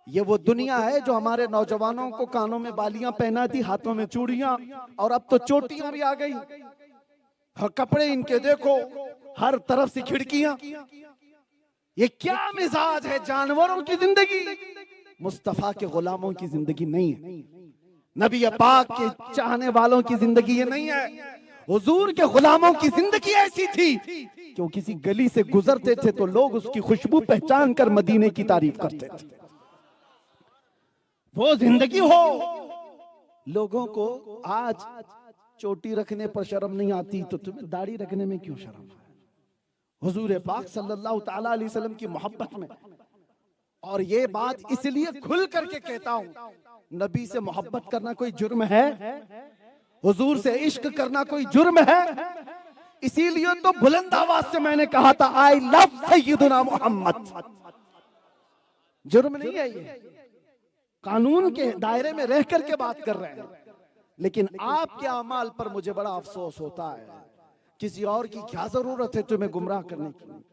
ये वो दुनिया है जो हमारे नौजवानों को कानों में बालियां पहनाती, हाथों में चूड़ियां, और अब तो चोटियां भी आ गई। और कपड़े इनके देखो, हर तरफ से खिड़कियां। ये क्या मिजाज है? जानवरों की जिंदगी, मुस्तफा के गुलामों की जिंदगी नहीं है। नबी पाक के चाहने वालों की जिंदगी ये नहीं है। हुजूर के गुलामों की जिंदगी ऐसी थी कि वो किसी गली से गुजरते थे तो लोग उसकी खुशबू पहचान कर मदीने की तारीफ करते थे। वो जिंदगी हो। लोगों को आज चोटी रखने पर शर्म नहीं आती तो तुम्हें दाढ़ी रखने में क्यों शर्म है? हुजूर पाक सल्लल्लाहु ताला अलैहि वसल्लम की मोहब्बत में, और ये बात इसलिए खुल करके कहता हूं, नबी से मोहब्बत करना कोई जुर्म है? हुजूर से इश्क करना कोई जुर्म है? इसीलिए तो बुलंद आवाज से मैंने कहा था आई लव सय्यदुना मोहम्मद। जुर्म नहीं है ये, कानून के दायरे में रह करके बात कर रहे हैं। लेकिन आपके अमाल पर मुझे बड़ा अफसोस होता है। किसी और की क्या जरूरत है तुम्हें गुमराह करने की?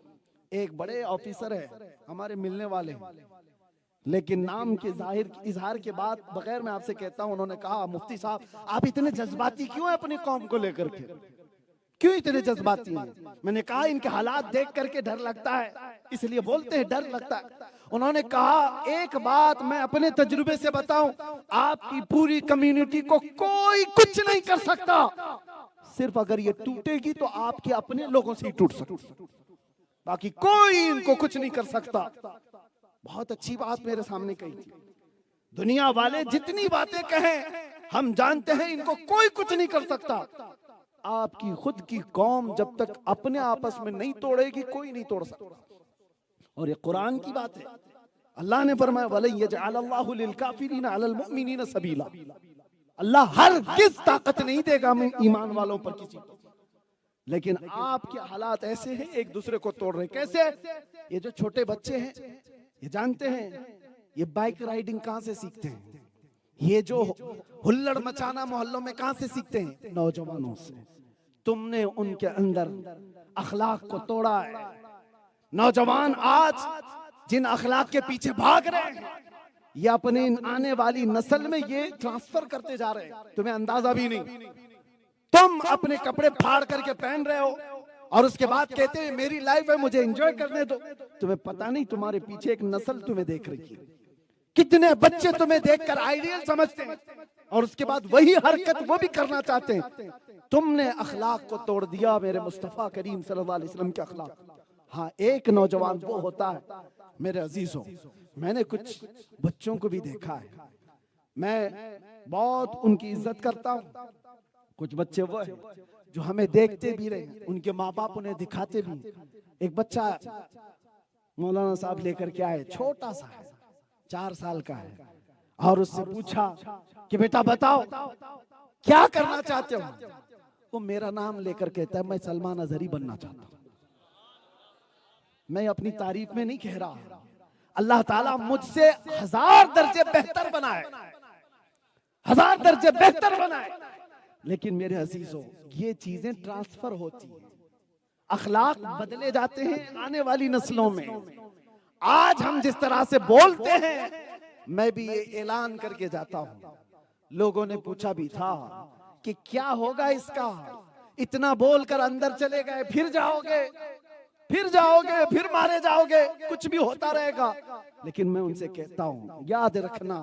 एक बड़े ऑफिसर है हमारे मिलने वाले, लेकिन नाम के जाहिर इजहार के बाद बगैर मैं आपसे कहता हूं, उन्होंने कहा मुफ्ती साहब आप इतने जज्बाती क्यों हैं अपनी कौम को लेकर के? क्यों इतने जज्बाती हैं? मैंने कहा इनके हालात देख करके डर लगता है, इसलिए बोलते हैं डर लगता है। उन्होंने कहा एक बात मैं अपने तजुर्बे से बताऊं, आपकी पूरी कम्युनिटी को कोई कुछ नहीं कर सकता, सिर्फ अगर ये टूटेगी तो आपके अपने लोगों से ही टूट सकती, बाकी कोई इनको कुछ नहीं कर सकता। बहुत अच्छी बात मेरे सामने कही थी। दुनिया वाले जितनी बातें कहें हम जानते हैं इनको कोई कुछ नहीं कर सकता। आपकी खुद की कौम जब तक अपने आपस में नहीं तोड़ेगी कोई नहीं तोड़ सकता। और ये कुरान की बात है। अल्लाह ने फरमाया वलन यजअलल्लाहु लिलकाफिरीना अलल मुमिनीना सबीला। अल्लाह हर किस ताकत नहीं देगा ईमान वालों पर किसी को। लेकिन आपके हालात ऐसे हैं एक दूसरे को तोड़ रहे। कैसे? ये जो छोटे बच्चे हैं ये जानते हैं ये बाइक राइडिंग कहां से सीखते हैं? ये जो हुल्लड़ मचाना मोहल्लों में कहां से सीखते हैं? नौजवानों से। तुमने उनके अंदर अखलाक को तोड़ा है। नौजवान आज जिन अखलाक के पीछे भाग रहे हैं ये अपने आने वाली नस्ल में ये ट्रांसफर करते जा रहे हैं, तुम्हें अंदाजा भी नहीं। तुम अपने कपड़े फाड़ करके पहन रहे हो और उसके बाद कहते हैं मेरी लाइफ है, मुझे एंजॉय करने दो। तुम्हें पता नहीं तुम्हारे पीछे एक नस्ल तुम्हें देख रही है, कितने बच्चे तुम्हें देखकर आइडियल समझते हैं और उसके बाद वही हरकत वो भी करना चाहते हैं। तुमने अखलाक को तोड़ दिया, मेरे मुस्तफा करीम सल्लल्लाहु अलैहि वसल्लम के अखलाक। हाँ, एक नौजवान वो होता है मेरे अजीजों, मैंने कुछ बच्चों को भी देखा है, मैं बहुत उनकी इज्जत करता हूँ। कुछ बच्चे वो है जो हमें देखते भी रहे, उनके माँ बाप उन्हें दिखाते भी। एक बच्चा मौलाना साहब लेकर के आए, छोटा सा है, 4 साल का है, और उससे पूछा कि बेटा बताओ क्या करना चाहते हो। वो मेरा नाम लेकर कहता है मैं सलमान अजहरी बनना चाहता हूँ। मैं अपनी तारीफ में नहीं कह रहा, अल्लाह ताला मुझसे 1000 दर्जे बेहतर बनाए, 1000 दर्जे बेहतर बनाए। लेकिन मेरे अजीजों, ये चीजें ट्रांसफर होती हैं, अखलाक बदले जाते हैं आने वाली नस्लों में। आज हम जिस तरह से बोलते हैं, मैं भी ये ऐलान करके जाता हूं। लोगों ने पूछा भी था कि क्या होगा इसका, इतना बोलकर अंदर चले गए, फिर जाओगे, फिर जाओगे, फिर मारे जाओगे, कुछ भी होता रहेगा। लेकिन मैं उनसे कहता हूं, याद रखना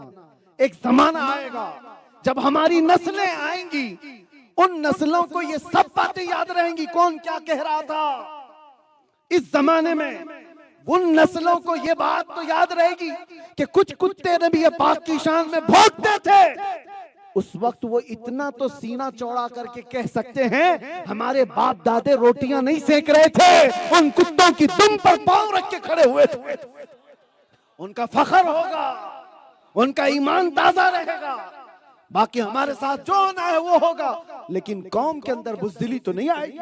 एक जमाना आएगा जब हमारी नस्लें आएंगी, उन नस्लों को ये सब बातें याद रहेंगी, कौन क्या कह रहा था। इस जमाने में उन नस्लों को ये बात तो याद रहेगी कि कुछ कुत्ते नबी पाक की शान में भौंकते थे। उस वक्त वो इतना तो सीना चौड़ा करके कह सकते हैं, हमारे बाप दादे रोटियां नहीं सेक रहे थे, उन कुत्तों की दुम पर पांव रख के खड़े हुए थे। उनका फख्र होगा, उनका ईमान ताजा रहेगा। बाकी हमारे साथ जो होना है वो होगा, लेकिन कौम के अंदर बुज़दिली तो नहीं आएगी,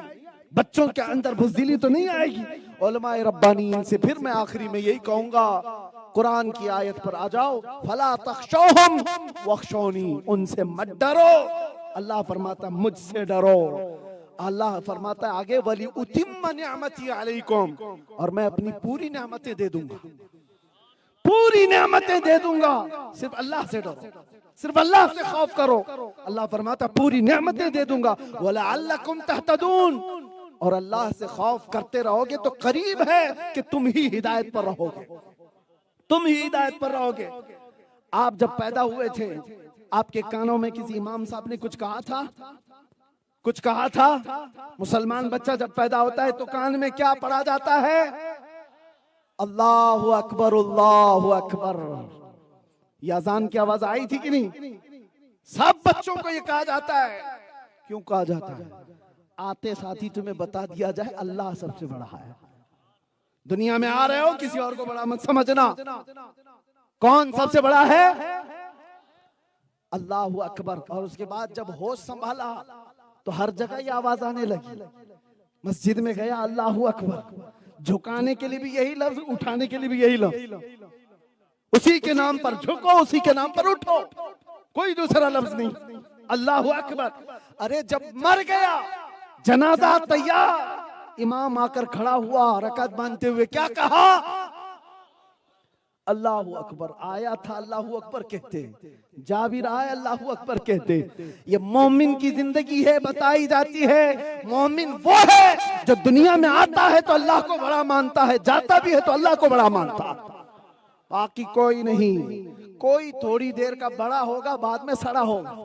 बच्चों के अंदर बुज़दिली तो नहीं आएगी। उलमाए रब्बानीन से फिर मैं आखिरी में यही कहूंगा, कुरान की आयत पर आ जाओ, फला तख्शौहुम वख्शौनी, उनसे मत डरो। अल्लाह फरमाता मुझसे डरो। अल्लाह फरमाता आगे, वली उतिम्म निअमती अलैकुम, और मैं अपनी पूरी नेमतें दे दूंगा, पूरी नेमतें दे दूंगा। सिर्फ अल्लाह से डरो, सिर्फ अल्लाह से खौफ करो। अल्लाह फरमाता पूरी नेमतें दे दूंगा। वलअल्लकुम तहतदून, और अल्लाह से खौफ करते रहोगे तो करीब है कि तुम ही हिदायत पर रहोगे, तुम ही हिदायत पर रहोगे। आप जब पैदा हुए थे, आपके कानों में किसी इमाम साहब ने कुछ कहा था? कुछ कहा था? मुसलमान बच्चा जब पैदा होता है तो कान में क्या पढ़ा जाता है? अल्लाहु अकबर, अल्लाहु अकबर। ये अजान की आवाज आई थी कि नहीं? सब बच्चों को ये कहा जाता है। क्यों कहा जाता है? आते साथी तुम्हें बता दिया जाए, अल्लाह सबसे बड़ा है। दुनिया में आ रहे हो, किसी और को बड़ा मत समझना। कौन सबसे बड़ा है? अल्लाहु अकबर। और उसके बाद जब होश संभाला तो हर जगह ये आवाज आने लगी। मस्जिद में गया, अल्लाहु अकबर। झुकाने के लिए भी यही लफ्ज, उठाने के लिए भी यही लफ्ज। उसी के नाम पर झुको, उसी के नाम पर उठो, कोई दूसरा लफ्ज नहीं। अल्लाहु अकबर। अरे जब मर गया, जनाजा तैयार, इमाम आकर खड़ा हुआ रकात बांधते हुए, क्या कहा? अल्लाहु अकबर। आया था अल्लाहु अकबर कहते, जा भी रहा है अल्लाहु अकबर कहते। ये मोमिन की जिंदगी है, बताई जाती है। मोमिन वो है जो दुनिया में आता है तो अल्लाह को बड़ा मानता है, जाता भी है तो अल्लाह को बड़ा मानता है। बाकी कोई नहीं। कोई थोड़ी देर का बड़ा होगा, बाद में सड़ा होगा।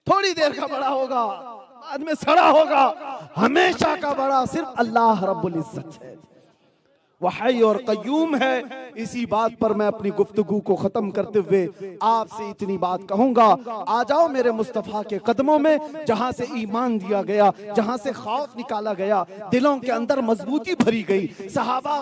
थोड़ी देर का बड़ा होगा, बाद में सड़ा होगा। हमेशा का बड़ा सिर्फ अल्लाह रब्बुल इज्जत है, वह हई और कय्यूम है। इसी बात पर मैं अपनी गुफ्तगू को खत्म करते हुए आपसे इतनी बात कहूंगा, आ जाओ मेरे मुस्तफा के कदमों में, जहां से ईमान दिया गया, जहां से खौफ निकाला गया, दिलों के अंदर मजबूती भरी गई। सहाबा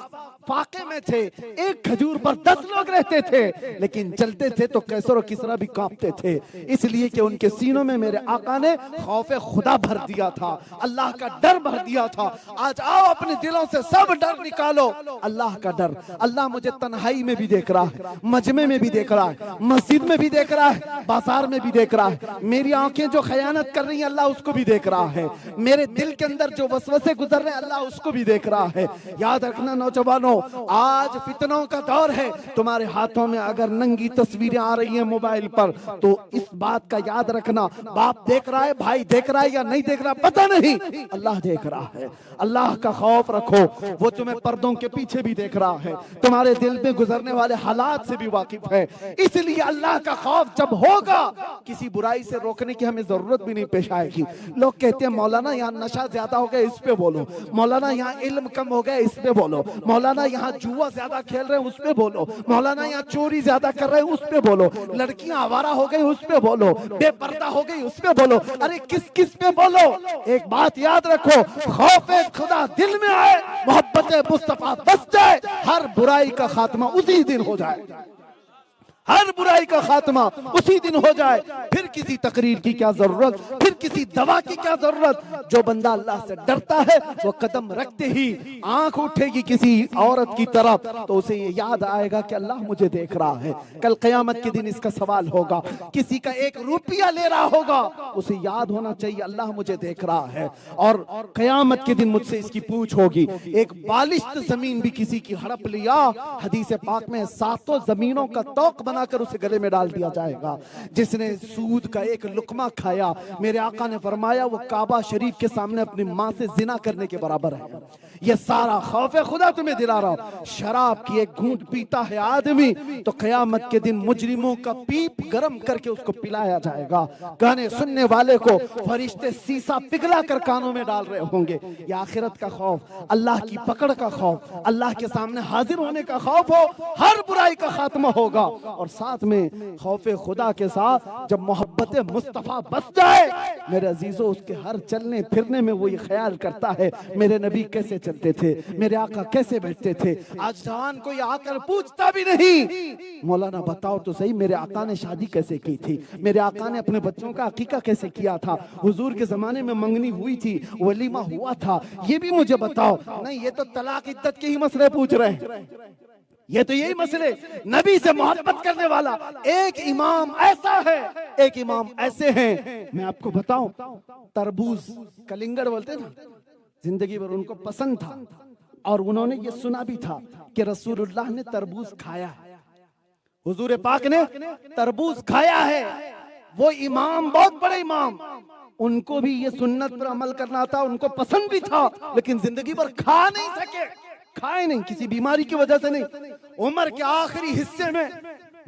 फाके में थे, एक खजूर पर 10 लोग रहते थे, लेकिन चलते थे तो कैसर और किसरा भी कांपते थे, इसलिए कि उनके सीनों में मेरे आका ने खौफे खुदा भर दिया था, अल्लाह का डर भर दिया था। आज आओ अपने दिलों से सब डर निकालो, अल्लाह का डर। अल्लाह मुझे तन्हाई में भी देख रहा है, मजमे में भी देख रहा है, मस्जिद में भी देख रहा है, बाजार में भी देख रहा है। मेरी आंखें जो खयानत कर रही हैं, अल्लाह उसको भी देख रहा है। मेरे दिल के अंदर जो वसवसे गुजर रहे हैं, अल्लाह उसको भी देख रहा है। याद रखना नौजवानों, आज फितनों का दौर है। तुम्हारे हाथों में अगर नंगी तस्वीरें आ रही हैं मोबाइल पर, तो इस बात का याद रखना, बाप देख रहा है, भाई देख रहा है या नहीं देख रहा पता नहीं, अल्लाह देख रहा है। अल्लाह का खौफ रखो, वो तुम्हें पर्दों के पीछे भी देख रहा है, तुम्हारे दिल में गुजरने वाले हालात से भी वाकिफ है। इसलिए अल्लाह का खौफ जब होगा, किसी बुराई से रोकने की हमें जरूरत भी नहीं पेश आएगी। लोग कहते हैं मौलाना यहाँ नशा ज्यादा हो गया, इस पे बोलो, मौलाना यहाँ इल्म कम हो गया, इस पे बोलो, मौलाना यहाँ जुआ ज्यादा खेल रहे हैं, उस पे बोलो, मौलाना यहाँ चोरी ज्यादा कर रहे हैं, उस पे बोलो, लड़कियां आवारा हो गई, उस पे बोलो, बेपर्दा हो गई, उस पे बोलो। अरे किस किस पे बोलो? एक बात याद रखो, खौफे खुदा दिल में आए, मोहब्बत मुस्तफा बस जाए, हर बुराई का खात्मा उसी दिन हो जाए, हर बुराई का खात्मा उसी दिन हो जाए। फिर किसी तकरीर की क्या जरूरत, फिर किसी दवा की क्या जरूरत। जो बंदा अल्लाह से डरता है वो कदम रखते ही आंख उठेगी किसी औरत की तरफ, तो उसे ये याद आएगा कि अल्लाह मुझे देख रहा है। कल क़यामत के दिन इसका सवाल होगा, किसी का 1 रुपया ले रहा होगा, उसे याद होना चाहिए अल्लाह मुझे देख रहा है। और क़यामत के दिन मुझसे इसकी पूछ होगी। एक बालिश्त जमीन भी किसी की हड़प लिया, हदीस पाक में 7 जमीनों का तौक बनाकर उसे गले में डाल दिया जाएगा। जिसने सूद का 1 लुकमा खाया, मेरे आका ने फरमाया वो काबा शरीफ के सामने अपनी माँ से जिना करने के बराबर है। ये सारा खौफे खुदा तुम्हें दिला रहा हूं। शराब की 1 घूंट पीता है आदमी, तो क़यामत के दिन मुजरिमों का पीप गरम करके उसको पिलाया जाएगा। गाने सुनने वाले को फरिश्ते सीसा पिघला कर कानों में डाल रहे होंगे। ये आखिरत का खौफ, अल्लाह की पकड़ का खौफ, अल्लाह के सामने हाजिर होने का खौफ हो, हर बुराई का खात्मा होगा। और साथ में खौफे खुदा के साथ जब मोहब्बत मुस्तफा बस जाए, मेरे अजीजों, उसके हर चलने फिरने में वो ये ख्याल करता है मेरे नबी कैसे चलते थे, मेरे आका कैसे बैठते थे। आज जवान कोई आकर पूछता भी नहीं, मौलाना बताओ तो सही मेरे आका ने शादी कैसे की थी, मेरे आका ने अपने बच्चों का अकीका कैसे किया था, हुजूर के जमाने में मंगनी हुई थी, वलीमा हुआ था, ये भी मुझे बताओ। नहीं, ये तो तलाक इद्दत के ही मसले पूछ रहे हैं, ये तो यही मसले। नबी से मोहब्बत करने वाला एक इमाम ऐसा है, एक इमाम ऐसे हैं, मैं आपको बताऊं, तरबूज कलिंगड़ बोलते ना, जिंदगी भर उनको पसंद था। और उन्होंने ये सुना भी था कि रसूलुल्लाह ने तरबूज खाया है, हुजूर पाक ने तरबूज खाया है। वो इमाम बहुत बड़े इमाम, उनको भी ये सुन्नत पर अमल करना था, उनको पसंद भी था, लेकिन जिंदगी भर खा नहीं सके, खाए नहीं, किसी बीमारी की वजह से नहीं। उम्र के आखिरी हिस्से में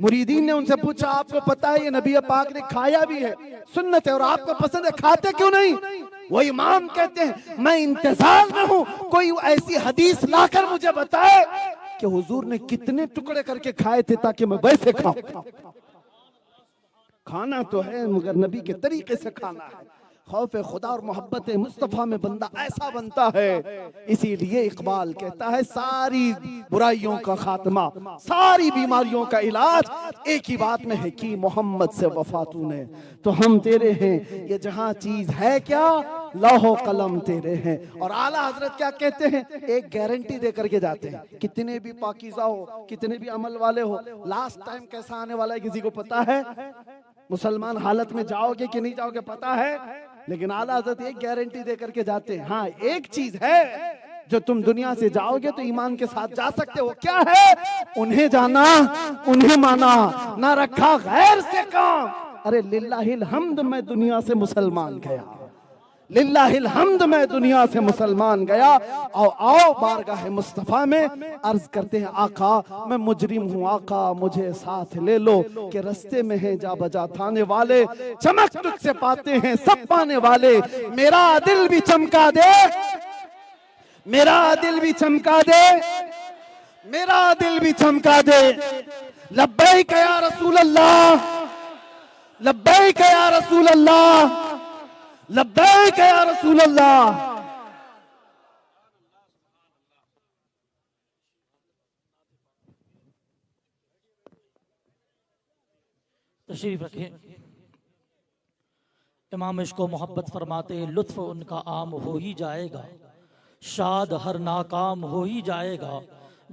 मुरीदीन ने उनसे पूछा, आपको पता है ये नबी पाक ने खाया भी है, सुन्नत है, और आपको पसंद है, खाते क्यों नहीं? वो इमाम कहते हैं मैं इंतजार में हूं, कोई ऐसी हदीस लाकर मुझे बताए कि हुजूर ने कितने टुकड़े करके खाए थे ताकि मैं वैसे खाऊं। खाना तो है मगर नबी के तरीके से खाना है। खौफ खुदा और मोहब्बत मुस्तफ़ा में बंदा ऐसा बनता है। इसीलिए इकबाल कहता है सारी बुराइयों का खात्मा, सारी बीमारियों का इलाज एक ही बात में है कि मोहम्मद से वफा तूने, तो हम तेरे हैं, ये जहां चीज है क्या, लौहो कलम तेरे हैं। और आला हजरत क्या कहते हैं, एक गारंटी दे करके जाते हैं, कितने भी पाकीज़ा हो, कितने भी अमल वाले हो, लास्ट टाइम कैसा आने वाला है किसी को पता है? मुसलमान हालत में जाओगे कि नहीं जाओगे पता है, लेकिन आला हज़रत एक गारंटी दे करके जाते हैं, हाँ एक चीज है जो तुम दुनिया से जाओगे तो ईमान के साथ जा सकते हो। क्या है? उन्हें जाना, उन्हें माना, ना रखा गैर से काम। अरे लिल्लाहिल हम्द, मैं दुनिया से मुसलमान गया, लिल्लाहिल हम्द, मैं दुनिया से मुसलमान गया। और आओ बारगाह मुस्तफा में अर्ज करते हैं, आका मैं मुजरिम हूँ, आका मुझे साथ ले लो, कि रस्ते में है जा बजा थाने वाले, चमक तुझसे पाते हैं सब पाने वाले। मेरा दिल भी चमका दे, मेरा दिल भी चमका दे, मेरा दिल भी चमका दे। लब्बैक या रसूल अल्लाह, लब्बैक या रसूल अल्लाह, लब्बैक या रसूल अल्लाह। तशरीफ रखें। इमाम इश्क़ मोहब्बत फरमाते, लुत्फ उनका आम हो ही जाएगा, शाद हर नाकाम हो ही जाएगा।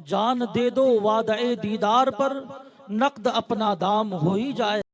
जान दे दो वादे दीदार पर, नक़द अपना दाम हो ही जाएगा।